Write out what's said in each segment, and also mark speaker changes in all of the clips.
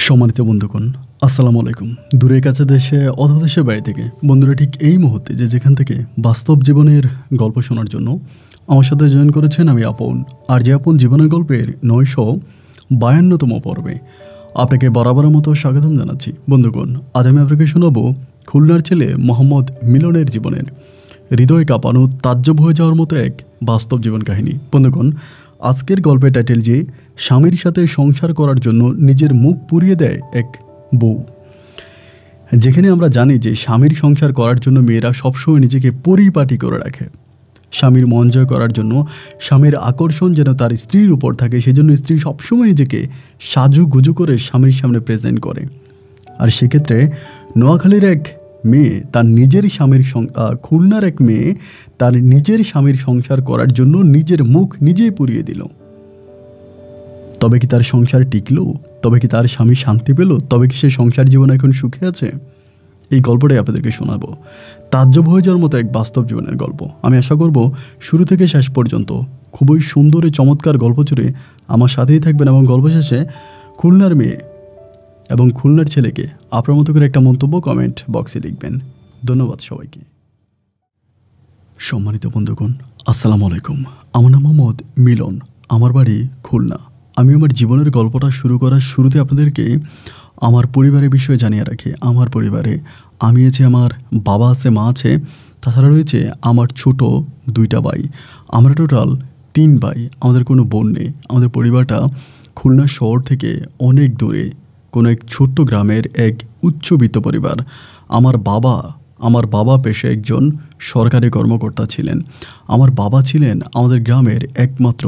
Speaker 1: সম্মানিত বন্ধুগণ, আসসালামু আলাইকুম। দূরে কাছে দেশে অথবা দেশের বাইরে থেকে বন্ধুরা ঠিক এই মুহূর্তে যেখান থেকে বাস্তব জীবনের গল্প শোনার জন্য আমার সাথে জয়েন করেছেন আমি আপন। আর যে আপন জীবনের গল্পের 952তম পর্বে আপনাকে বরাবরের মতো স্বাগতম জানাচ্ছি। বন্ধুগণ, আজ আমি আপনাকে শোনাবো খুলনার ছেলে মোহাম্মদ মিলনের জীবনের হৃদয় কাঁপানো, তাজ্জব হয়ে যাওয়ার মতো এক বাস্তব জীবন কাহিনী। বন্ধুগণ, আজকের গল্পের টাইটেল যে স্বামীর সাথে সংসার করার জন্য নিজের মুখ পুড়িয়ে দেয় এক বউ। যেখানে আমরা জানি যে স্বামীর সংসার করার জন্য মেয়েরা সবসময় নিজেকে পরিপাটি করে রাখে। স্বামীর মন জয় করার জন্য, স্বামীর আকর্ষণ যেন তার স্ত্রীর উপর থাকে, সেজন্য স্ত্রী সবসময় নিজেকে সাজুগুজু করে স্বামীর সামনে প্রেজেন্ট করে। আর সেক্ষেত্রে নোয়াখালীর এক মেয়ে তার নিজের খুলনার এক মেয়ে তার নিজের স্বামীর সংসার করার জন্য নিজের মুখ নিজেই পুড়িয়ে দিল। তবে কি তার সংসার টিকলো? তবে কি তার স্বামী শান্তি পেল? তবে কি সে সংসার জীবন এখন সুখে আছে? এই গল্পটাই আপনাদেরকে শোনাবো। তাজ্জব হয়ে যাওয়ার মতো এক বাস্তব জীবনের গল্প। আমি আশা করব শুরু থেকে শেষ পর্যন্ত খুবই সুন্দর চমৎকার গল্প জুড়ে আমার সাথেই থাকবেন এবং গল্প শেষে খুলনার মেয়ে এবং খুলনার ছেলেকে আপনার মতো করে একটা মন্তব্য কমেন্ট বক্সে লিখবেন। ধন্যবাদ সবাইকে। সম্মানিত বন্ধুগণ, আসসালামু আলাইকুম। আমার নাম মোহাম্মদ মিলন, আমার বাড়ি খুলনা। আমি আমার জীবনের গল্পটা শুরু করার শুরুতে আপনাদেরকে আমার পরিবারের বিষয়ে জানিয়ে রাখি। আমার পরিবারে আমি আছি, আমার বাবা আছে, মা আছে, তাছাড়া রয়েছে আমার ছোট 2টা ভাই। আমরা টোটাল 3 ভাই, আমাদের কোনো বোন নেই। আমাদের পরিবারটা খুলনা শহর থেকে অনেক দূরে কোনো এক ছোট্ট গ্রামের এক উচ্চবিত্ত পরিবার। আমার বাবা পেশায় একজন সরকারি কর্মকর্তা ছিলেন। আমার বাবা ছিলেন আমাদের গ্রামের একমাত্র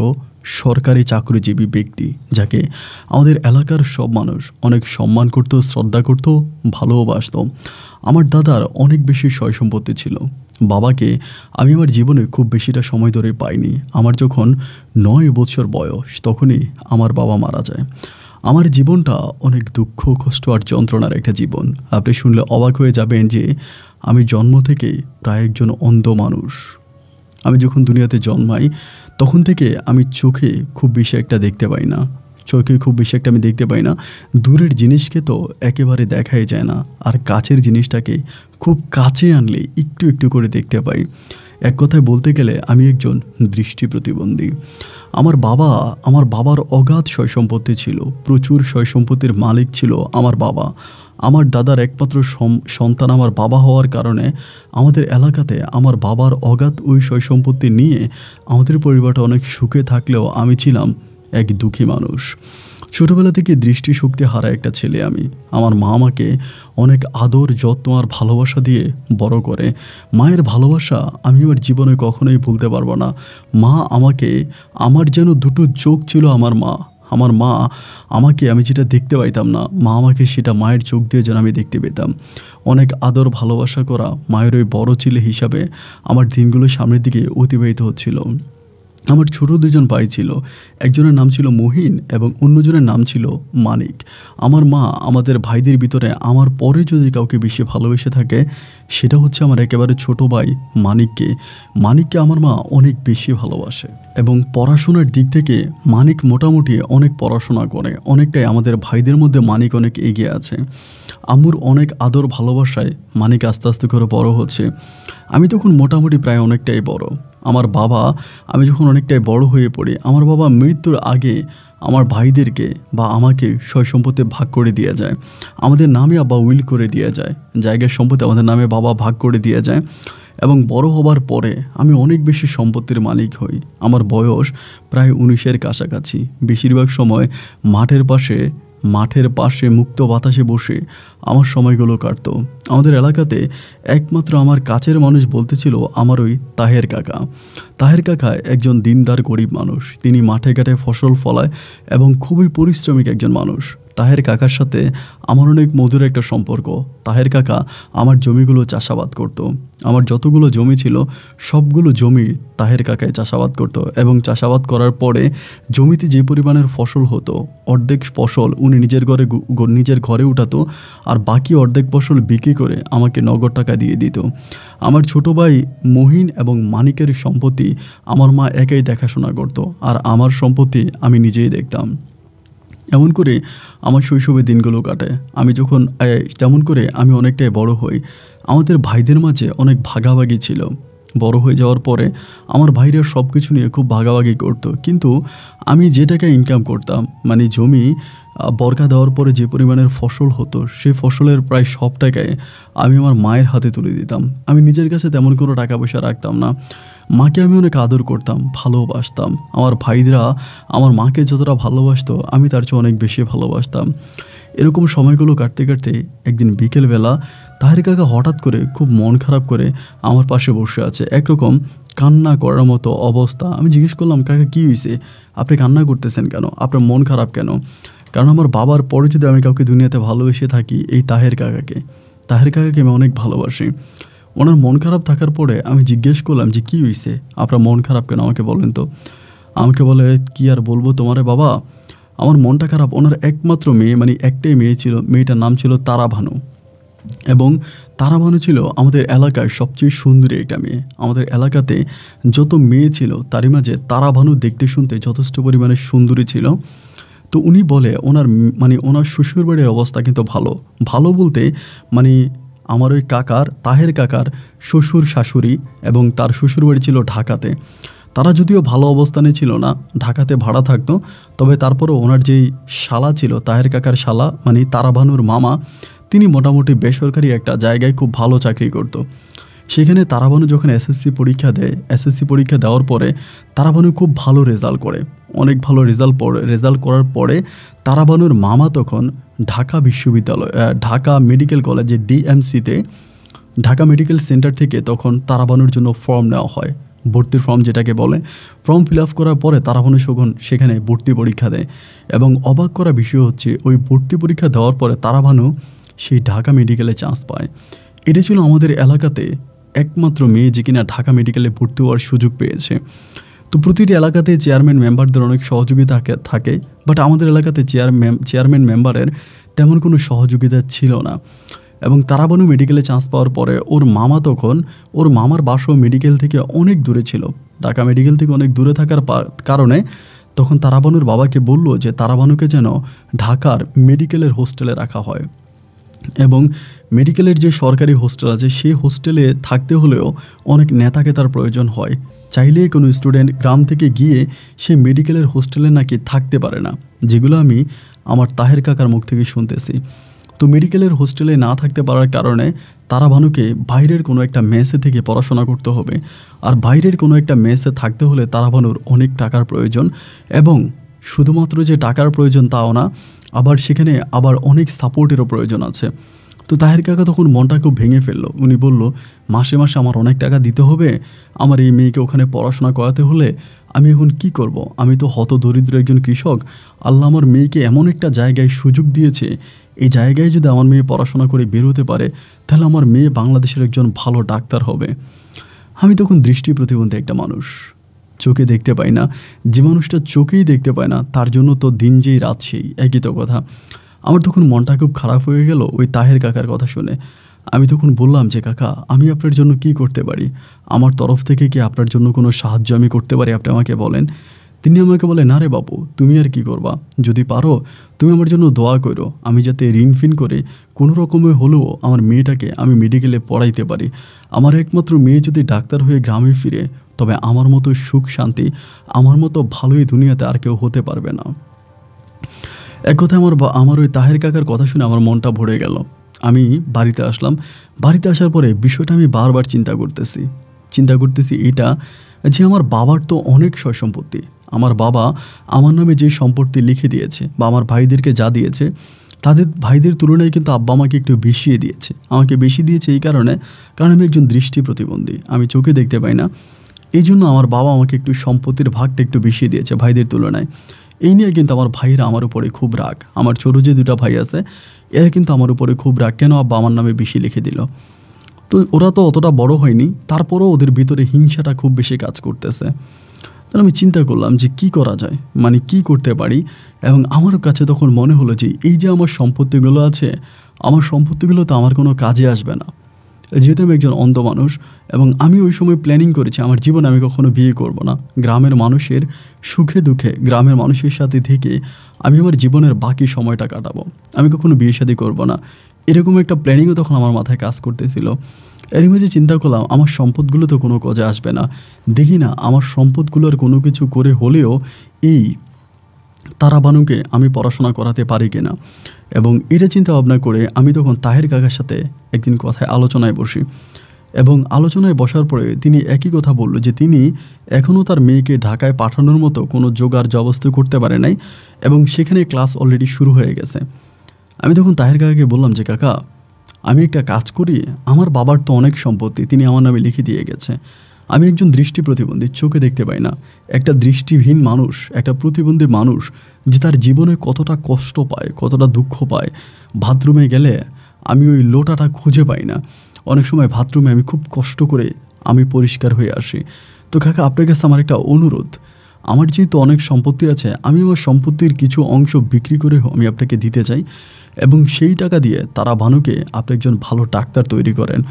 Speaker 1: সরকারি চাকরিজীবী ব্যক্তি, যাকে আমাদের এলাকার সব মানুষ অনেক সম্মান করত, শ্রদ্ধা করত, ভালোবাসত। আমার দাদার অনেক বেশি সয় সম্পত্তি ছিল। বাবাকে আমি আমার জীবনে খুব বেশিটা সময় ধরে পাইনি। আমার যখন 9 বছর বয়স তখনই আমার বাবা মারা যায়। আমার জীবনটা অনেক দুঃখ, কষ্ট আর যন্ত্রণার একটা জীবন। আপনি শুনলে অবাক হয়ে যাবেন যে আমি জন্ম থেকেই প্রায় একজন অন্ধ মানুষ। আমি যখন দুনিয়াতে জন্মাই তখন থেকে আমি চোখে খুব বেশি একটা দেখতে পাই না। আমি দেখতে পাই না। দূরের জিনিসকে তো একেবারে দেখাই যায় না, আর কাছের জিনিসটাকে খুব কাছে আনলে একটু একটু করে দেখতে পাই। এক কথায় বলতে গেলে আমি একজন দৃষ্টি প্রতিবন্ধী। আমার বাবার অগাধ সয় সম্পত্তি ছিল, প্রচুর সয় সম্পত্তির মালিক ছিল আমার বাবা। আমার দাদার একমাত্র সন্তান আমার বাবা হওয়ার কারণে আমাদের এলাকাতে আমার বাবার অগাধ ওই সয় সম্পত্তি নিয়ে আমাদের পরিবারটা অনেক সুখে থাকলেও আমি ছিলাম এক দুঃখী মানুষ। ছোটোবেলা থেকে দৃষ্টিশক্তি হারা একটা ছেলে আমি। আমার মা আমাকে অনেক আদর, যত্ন আর ভালোবাসা দিয়ে বড় করে। মায়ের ভালোবাসা আমি আমার জীবনে কখনোই ভুলতে পারবো না। আমার যেন 2টো চোখ ছিল। আমার মা আমাকে, আমি যেটা দেখতে পাইতাম না, মা আমাকে সেটা মায়ের চোখ দিয়ে যেন আমি দেখতে পেতাম। অনেক আদর ভালোবাসা করা মায়ের ওই বড় ছেলে হিসাবে আমার দিনগুলো সামনের দিকে অতিবাহিত হচ্ছিল। আমার ছোট 2জন ভাই ছিল, একজনের নাম ছিল মহিন এবং অন্যজনের নাম ছিল মানিক। আমার মা আমাদের ভাইদের ভিতরে আমার পরে যদি কাউকে বেশি ভালোবেসে থাকে সেটা হচ্ছে আমার একেবারে ছোট ভাই মানিককে। আমার মা অনেক বেশি ভালোবাসে এবং পড়াশোনার দিক থেকে মানিক মোটামুটি অনেক পড়াশোনা করে। অনেকটাই আমাদের ভাইদের মধ্যে মানিক অনেক এগিয়ে আছে। আম্মুর অনেক আদর ভালোবাসায় মানিক আস্তে আস্তে করে বড় হচ্ছে। আমি তখন মোটামুটি প্রায় অনেকটাই বড়। আমি যখন অনেকটাই বড় হয়ে পড়ি, আমার বাবা মৃত্যুর আগে আমার ভাইদেরকে বা আমাকে সয় সম্পত্তি ভাগ করে দিয়ে যায়। আমাদের নামে আব্বা উইল করে দিয়ে যায়, জায়গার সম্পত্তি আমাদের নামে বাবা ভাগ করে দিয়ে যায়। এবং বড় হবার পরে আমি অনেক বেশি সম্পত্তির মালিক হই। আমার বয়স প্রায় 19-এর কাছাকাছি। বেশিরভাগ সময় মাঠের পাশে মুক্ত বাতাসে বসে আমার সময়গুলো কাটতো। আমাদের এলাকাতে একমাত্র আমার কাছের মানুষ বলতে ছিল আমার ওই তাহের কাকা একজন দিনদার গরিব মানুষ। তিনি মাঠে ঘাটে ফসল ফলায় এবং খুবই পরিশ্রমিক একজন মানুষ। তাহের কাকার সাথে আমার অনেক মধুর একটা সম্পর্ক। তাহের কাকা আমার জমিগুলো চাষাবাদ করত। আমার যতগুলো জমি ছিল সবগুলো জমি তাহের কাকায় চাষাবাদ করত এবং চাষাবাদ করার পরে জমিতে যে পরিমাণের ফসল হতো অর্ধেক ফসল উনি নিজের ঘরে উঠাতো, আর বাকি অর্ধেক ফসল বিক্রি করে আমাকে নগদ টাকা দিয়ে দিত। আমার ছোট ভাই মহিন এবং মানিকের সম্পত্তি আমার মা একাই দেখাশোনা করত, আর আমার সম্পত্তি আমি নিজেই দেখতাম। এমন করে আমার শৈশবের দিনগুলো কাটে। আমি যখন তেমন করে আমি অনেকটাই বড় হই। আমাদের ভাইদের মাঝে অনেক ভাগাভাগি ছিল। বড় হয়ে যাওয়ার পরে আমার ভাইরা সব কিছু নিয়ে খুব ভাগাভাগি করতো, কিন্তু আমি যে টাকা ইনকাম করতাম, মানে জমি বর্গা দেওয়ার পরে যে পরিমাণের ফসল হতো, সেই ফসলের প্রায় সব টাকায় আমি আমার মায়ের হাতে তুলে দিতাম। আমি নিজের কাছে তেমন কোনো টাকা পয়সা রাখতাম না। মাকে আমি অনেক আদর করতাম, ভালোবাসতাম। আমার ভাইরা আমার মাকে যতটা ভালোবাসতো আমি তার চেয়ে অনেক বেশি ভালোবাসতাম। এরকম সময়গুলো কাটতে কাটতে একদিন বিকেলবেলা তাহের কাকা হঠাৎ করে খুব মন খারাপ করে আমার পাশে বসে আছে, একরকম কান্না করার মতো অবস্থা। আমি জিজ্ঞেস করলাম, কাকা কী হয়েছে, আপনি কান্না করতেছেন কেন, আপনার মন খারাপ কেন? কারণ আমার বাবার পরে যদি আমি কাউকে দুনিয়াতে ভালোবেসে থাকি, এই তাহের কাকাকে আমি অনেক ভালোবাসি। ওনার মন খারাপ থাকার পরে আমি জিজ্ঞেস করলাম যে কী হয়েছে, আপনার মন খারাপ কেন, আমাকে বলেন তো। আমাকে বলে, কি আর বলবো তোমারে বাবা, আমার মনটা খারাপ। ওনার একমাত্র মেয়ে, মানে একটাই মেয়ে ছিল, মেয়েটার নাম ছিল তারা ভানু। এবং তারা ভানু ছিল আমাদের এলাকায় সবচেয়ে সুন্দরী একটা মেয়ে। আমাদের এলাকাতে যত মেয়ে ছিল তারই মাঝে তারা ভানু দেখতে শুনতে যথেষ্ট পরিমাণে সুন্দরী ছিল। তো উনি বলে ওনার শ্বশুরবাড়ির অবস্থা কিন্তু ভালো। ভালো বলতে মানে আমার ওই তাহের কাকার শ্বশুর শাশুড়ি এবং তার শ্বশুরবাড়ি ছিল ঢাকাতে। তারা যদিও ভালো অবস্থানে ছিল না, ঢাকাতে ভাড়া থাকতো, তবে তারপরও ওনার যেই শালা ছিল, তাহের কাকার শালা মানে তারা ভানুর মামা, তিনি মোটামুটি বেসরকারি একটা জায়গায় খুব ভালো চাকরি করত। সেখানে তারা ভানু যখন এসএসসি পরীক্ষা দেয়, এসএসসি পরীক্ষা দেওয়ার পরে তারা ভানু খুব ভালো রেজাল্ট করে, অনেক ভালো রেজাল্ট করার পরে তারা ভানুর মামা তখন ঢাকা বিশ্ববিদ্যালয়, ঢাকা মেডিকেল কলেজে ডিএমসিতে, ঢাকা মেডিকেল সেন্টার থেকে তখন তারা ভানুর জন্য ফর্ম নেওয়া হয়, ভর্তির ফর্ম যেটাকে বলে। ফর্ম ফিল আপ করার পরে তারা ভানু সেখানে ভর্তি পরীক্ষা দেয়। এবং অবাক করা বিষয় হচ্ছে, ওই ভর্তি পরীক্ষা দেওয়ার পরে তারা ভানু সেই ঢাকা মেডিকেলে চান্স পায়। এটি ছিল আমাদের এলাকাতে একমাত্র মেয়ে যে কিনা ঢাকা মেডিকেলে ভর্তি হওয়ার সুযোগ পেয়েছে। তো প্রতিটি এলাকাতে চেয়ারম্যান মেম্বারদের অনেক সহযোগিতা থাকে, বাট আমাদের এলাকাতে চেয়ারম্যান মেম্বারের তেমন কোনো সহযোগিতা ছিল না। এবং তারা ভানু মেডিকেলে চান্স পাওয়ার পরে ওর মামার বাসাও মেডিকেল থেকে অনেক দূরে ছিল, ঢাকা মেডিকেল থেকে অনেক দূরে থাকার কারণে তখন তারা ভানুর বাবাকে বলল যে তারা ভানুকে যেন ঢাকার মেডিকেলের হোস্টেলে রাখা হয়। এবং মেডিকেলের যে সরকারি হোস্টেল আছে, সেই হোস্টেলে থাকতে হলেও অনেক নেতাকে তার প্রয়োজন হয়। চাইলেই কোনো স্টুডেন্ট গ্রাম থেকে গিয়ে সে মেডিকেলের হোস্টেলে নাকি থাকতে পারে না, যেগুলো আমি আমার তাহের কাকার মুখ থেকে শুনতেছি। তো মেডিকেলের হোস্টেলে না থাকতে পারার কারণে তারা ভানুকে বাইরের কোনো একটা মেসে থেকে পড়াশোনা করতে হবে। আর বাইরের কোনো একটা মেসে থাকতে হলে তারা ভানুর অনেক টাকার প্রয়োজন, এবং শুধুমাত্র যে টাকার প্রয়োজন তাও না, আবার সেখানে অনেক সাপোর্টেরও প্রয়োজন আছে। তো তাহের কাকা তখন মনটা খুব ভেঙে ফেললো। উনি বলল, মাসে মাসে আমার অনেক টাকা দিতে হবে, আমার এই মেয়েকে ওখানে পড়াশোনা করাতে হলে আমি এখন কি করব? আমি তো হতদরিদ্র একজন কৃষক। আল্লাহ আমার মেয়েকে এমন একটা জায়গায় সুযোগ দিয়েছে, এই জায়গায় যদি আমার মেয়ে পড়াশোনা করে বের হতে পারে, তাহলে আমার মেয়ে বাংলাদেশের একজন ভালো ডাক্তার হবে। আমি তখন দৃষ্টি প্রতিবন্ধী একটা মানুষ, চোখে দেখতে পাই না। যে মানুষটা চোখেই দেখতে পায় না, তার জন্য তো দিন যেই রাত সেই, একই তো কথা। আমার তখন মনটা খুব খারাপ হয়ে গেল ওই তাহের কাকার কথা শুনে। আমি তখন বললাম যে কাকা, আমি আপনার জন্য কি করতে পারি? আমার তরফ থেকে কি আপনার জন্য কোনো সাহায্য আমি করতে পারি, আপনি আমাকে বলেন। তিনি আমাকে বলে, না রে বাবু, তুমি আর কি করবা, যদি পারো তুমি আমার জন্য দোয়া করো, আমি যাতে ঋণ ফিন করে কোনো রকমে হলেও আমার মেয়েটাকে আমি মেডিকেলে পড়াইতে পারি। আমার একমাত্র মেয়ে যদি ডাক্তার হয়ে গ্রামে ফিরে, তবে আমার মতো সুখ শান্তি, আমার মতো ভালোই দুনিয়াতে আর কেউ হতে পারবে না। এক কথা আমার ওই তাহের কাকার কথা শুনে আমার মনটা ভরে গেল। আমি বাড়িতে আসলাম। বাড়িতে আসার পরে বিষয়টা আমি বারবার চিন্তা করতেছি এটা যে আমার বাবার তো অনেক সয় সম্পত্তি। আমার বাবা আমার নামে যে সম্পত্তি লিখে দিয়েছে বা আমার ভাইদেরকে যা দিয়েছে, তাদের ভাইদের তুলনায় কিন্তু আব্বা আমাকে একটু বেশিয়ে দিয়েছে। আমাকে বেশি দিয়েছে এই কারণ আমি একজন দৃষ্টি প্রতিবন্ধী, আমি চোখে দেখতে পাই না। এই জন্য আমার বাবা আমাকে একটু সম্পত্তির ভাগটা একটু বেশি দিয়েছে ভাইদের তুলনায়। এই নিয়ে কিন্তু আমার ভাইরা আমার উপরে খুব রাগ। আমার ছোটো যে দুটো ভাই আছে, এরা কিন্তু আমার উপরে খুব রাগ, কেন আব্বা আমার নামে বেশি লিখে দিল। তো ওরা তো অতটা বড় হয়নি, তারপরেও ওদের ভিতরে হিংসাটা খুব বেশি কাজ করতেছে। তাহলে আমি চিন্তা করলাম যে কি করা যায়, মানে কি করতে পারি। এবং আমার কাছে তখন মনে হলো যে এই যে আমার সম্পত্তিগুলো আছে, আমার সম্পত্তিগুলো তো আমার কোনো কাজে আসবে না। যেহেতু আমি একজন অন্ধ মানুষ এবং আমি ওই সময় প্ল্যানিং করেছি আমার জীবনে আমি কখনো বিয়ে করব না। গ্রামের মানুষের সুখে দুঃখে গ্রামের মানুষের সাথে থেকে আমি আমার জীবনের বাকি সময়টা কাটাবো। আমি কখনো বিয়ে শাদী করব না, এরকম একটা প্ল্যানিংও তখন আমার মাথায় কাজ করতেছিল। এরই মাঝে চিন্তা করলাম আমার সম্পদগুলো তো কোনো কাজে আসবে না। দেখি না আমার সম্পদগুলোর কোনো কিছু করে হলেও এই তারা বানুকে আমি পড়াশোনা করাতে পারি কিনা। এবং এটা চিন্তা ভাবনা করে আমি তখন তাহের কাকার সাথে একদিন কথায় আলোচনায় বসি এবং আলোচনায় বসার পরে তিনি একই কথা বলল যে তিনি এখনও তার মেয়েকে ঢাকায় পাঠানোর মতো কোনো জোগাড় জবস্তি করতে পারে নাই এবং সেখানে ক্লাস অলরেডি শুরু হয়ে গেছে। আমি তখন তাহের কাকাকে বললাম যে কাকা, আমি একটা কাজ করি, আমার বাবার তো অনেক সম্পত্তি তিনি আমার নামে লিখে দিয়ে গেছে। আমি একজন দৃষ্টি প্রতিবন্ধী, চোখে দেখতে পাই না। একটা দৃষ্টিহীন মানুষ, একটা প্রতিবন্ধী মানুষ যে তার জীবনে কতটা কষ্ট পায়, কতটা দুঃখ পায়। বাথরুমে গেলে আমি ওই লোটাটা খুঁজে পাই না। অনেক সময় বাথরুমে আমি খুব কষ্ট করে আমি পরিষ্কার হয়ে আসি। তো কাকা, আপনার কাছে আমার একটা অনুরোধ, আমার যেহেতু অনেক সম্পত্তি আছে, আমি আমার সম্পত্তির কিছু অংশ বিক্রি করে আমি আপনাকে দিতে চাই এবং সেই টাকা দিয়ে তারা ভানুকে আপনি একজন ভালো ডাক্তার তৈরি করেন।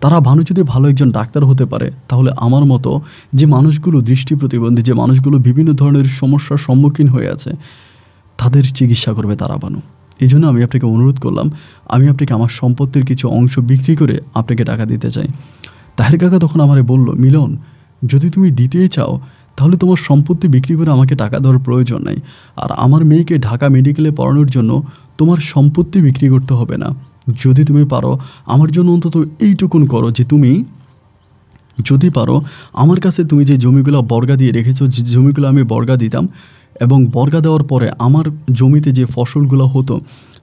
Speaker 1: তারা ভানু যদি ভালো একজন ডাক্তার হতে পারে তাহলে আমার মতো যে মানুষগুলো দৃষ্টি প্রতিবন্ধী, যে মানুষগুলো বিভিন্ন ধরনের সমস্যার সম্মুখীন হয়ে আছে, তাদের চিকিৎসা করবে তারা ভানু। এই জন্য আমি আপনাকে অনুরোধ করলাম, আমি আপনাকে আমার সম্পত্তির কিছু অংশ বিক্রি করে আপনাকে টাকা দিতে চাই। তাহের কাকা তখন আমারে বলল, মিলন, যদি তুমি দিতেই চাও তাহলে তোমার সম্পত্তি বিক্রি করে আমাকে টাকা দেওয়ার প্রয়োজন নাই। আর আমার মেয়েকে ঢাকা মেডিকেলে পড়ানোর জন্য তোমার সম্পত্তি বিক্রি করতে হবে না। যদি তুমি পারো আমার জন্য অন্তত এইটুকুন করো যে তুমি যদি পারো আমার কাছে তুমি যে জমিগুলো বর্গা দিয়ে রেখেছো, যে জমিগুলো আমি বর্গা দিতাম এবং বর্গা দেওয়ার পরে আমার জমিতে যে ফসলগুলো হতো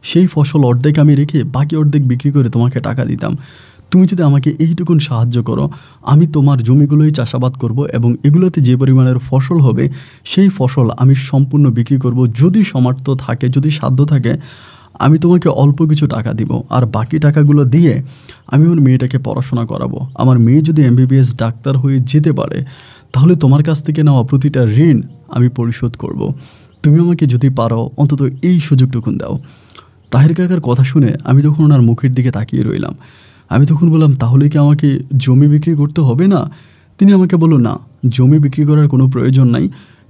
Speaker 1: সেই ফসল অর্ধেক আমি রেখে বাকি অর্ধেক বিক্রি করে তোমাকে টাকা দিতাম। তুমি যদি আমাকে এইটুকুন সাহায্য করো, আমি তোমার জমিগুলোই চাষাবাদ করব এবং এগুলোতে যে পরিমাণের ফসল হবে সেই ফসল আমি সম্পূর্ণ বিক্রি করব। যদি সামর্থ্য থাকে, যদি সাধ্য থাকে, আমি তোমাকে অল্প কিছু টাকা দিব আর বাকি টাকাগুলো দিয়ে আমি আমার মেয়েটাকে পড়াশোনা করাবো। আমার মেয়ে যদি এমবিবিএস ডাক্তার হয়ে যেতে পারে তাহলে তোমার কাছ থেকে নেওয়া প্রতিটা ঋণ আমি পরিশোধ করব। তুমি আমাকে যদি পারো অন্তত এই সুযোগটুকুন দাও। তাহের কাকার কথা শুনে আমি তখন ওনার মুখের দিকে তাকিয়ে রইলাম। আমি তখন বললাম, তাহলে কি আমাকে জমি বিক্রি করতে হবে না? তিনি আমাকে বলল, না, জমি বিক্রি করার কোনো প্রয়োজন নাই।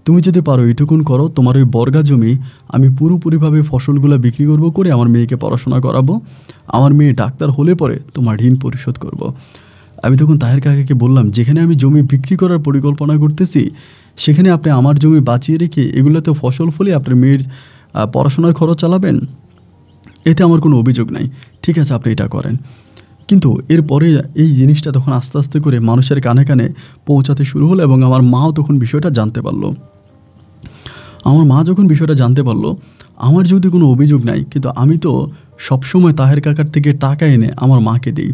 Speaker 1: তুমি যদি পারো এইটুকুন করো, তোমার ওই বর্গা জমি আমি পুরোপুরিভাবে ফসলগুলো বিক্রি করব, করে আমার মেয়েকে পড়াশোনা করাবো। আমার মেয়ে ডাক্তার হলে পরে তোমার ঋণ পরিশোধ করব। আমি তখন তাহের কাকাকে বললাম, যেখানে আমি জমি বিক্রি করার পরিকল্পনা করতেছি সেখানে আপনি আমার জমি বাঁচিয়ে রেখে এগুলোতে ফসল ফলে আপনার মেয়ের পড়াশোনার খরচ চালাবেন, এতে আমার কোনো অভিযোগ নাই। ঠিক আছে, আপনি এটা করেন। কিন্তু এরপরে এই জিনিসটা তখন আস্তে আস্তে করে মানুষের কানে কানে পৌঁছাতে শুরু হলো এবং আমার মাও তখন বিষয়টা জানতে পারলো। আমার মা যখন বিষয়টা জানতে পারলো, আমার যদি কোনো অভিযোগ নাই, কিন্তু আমি তো সবসময় তাহের কাকার থেকে টাকা এনে আমার মাকে দিই।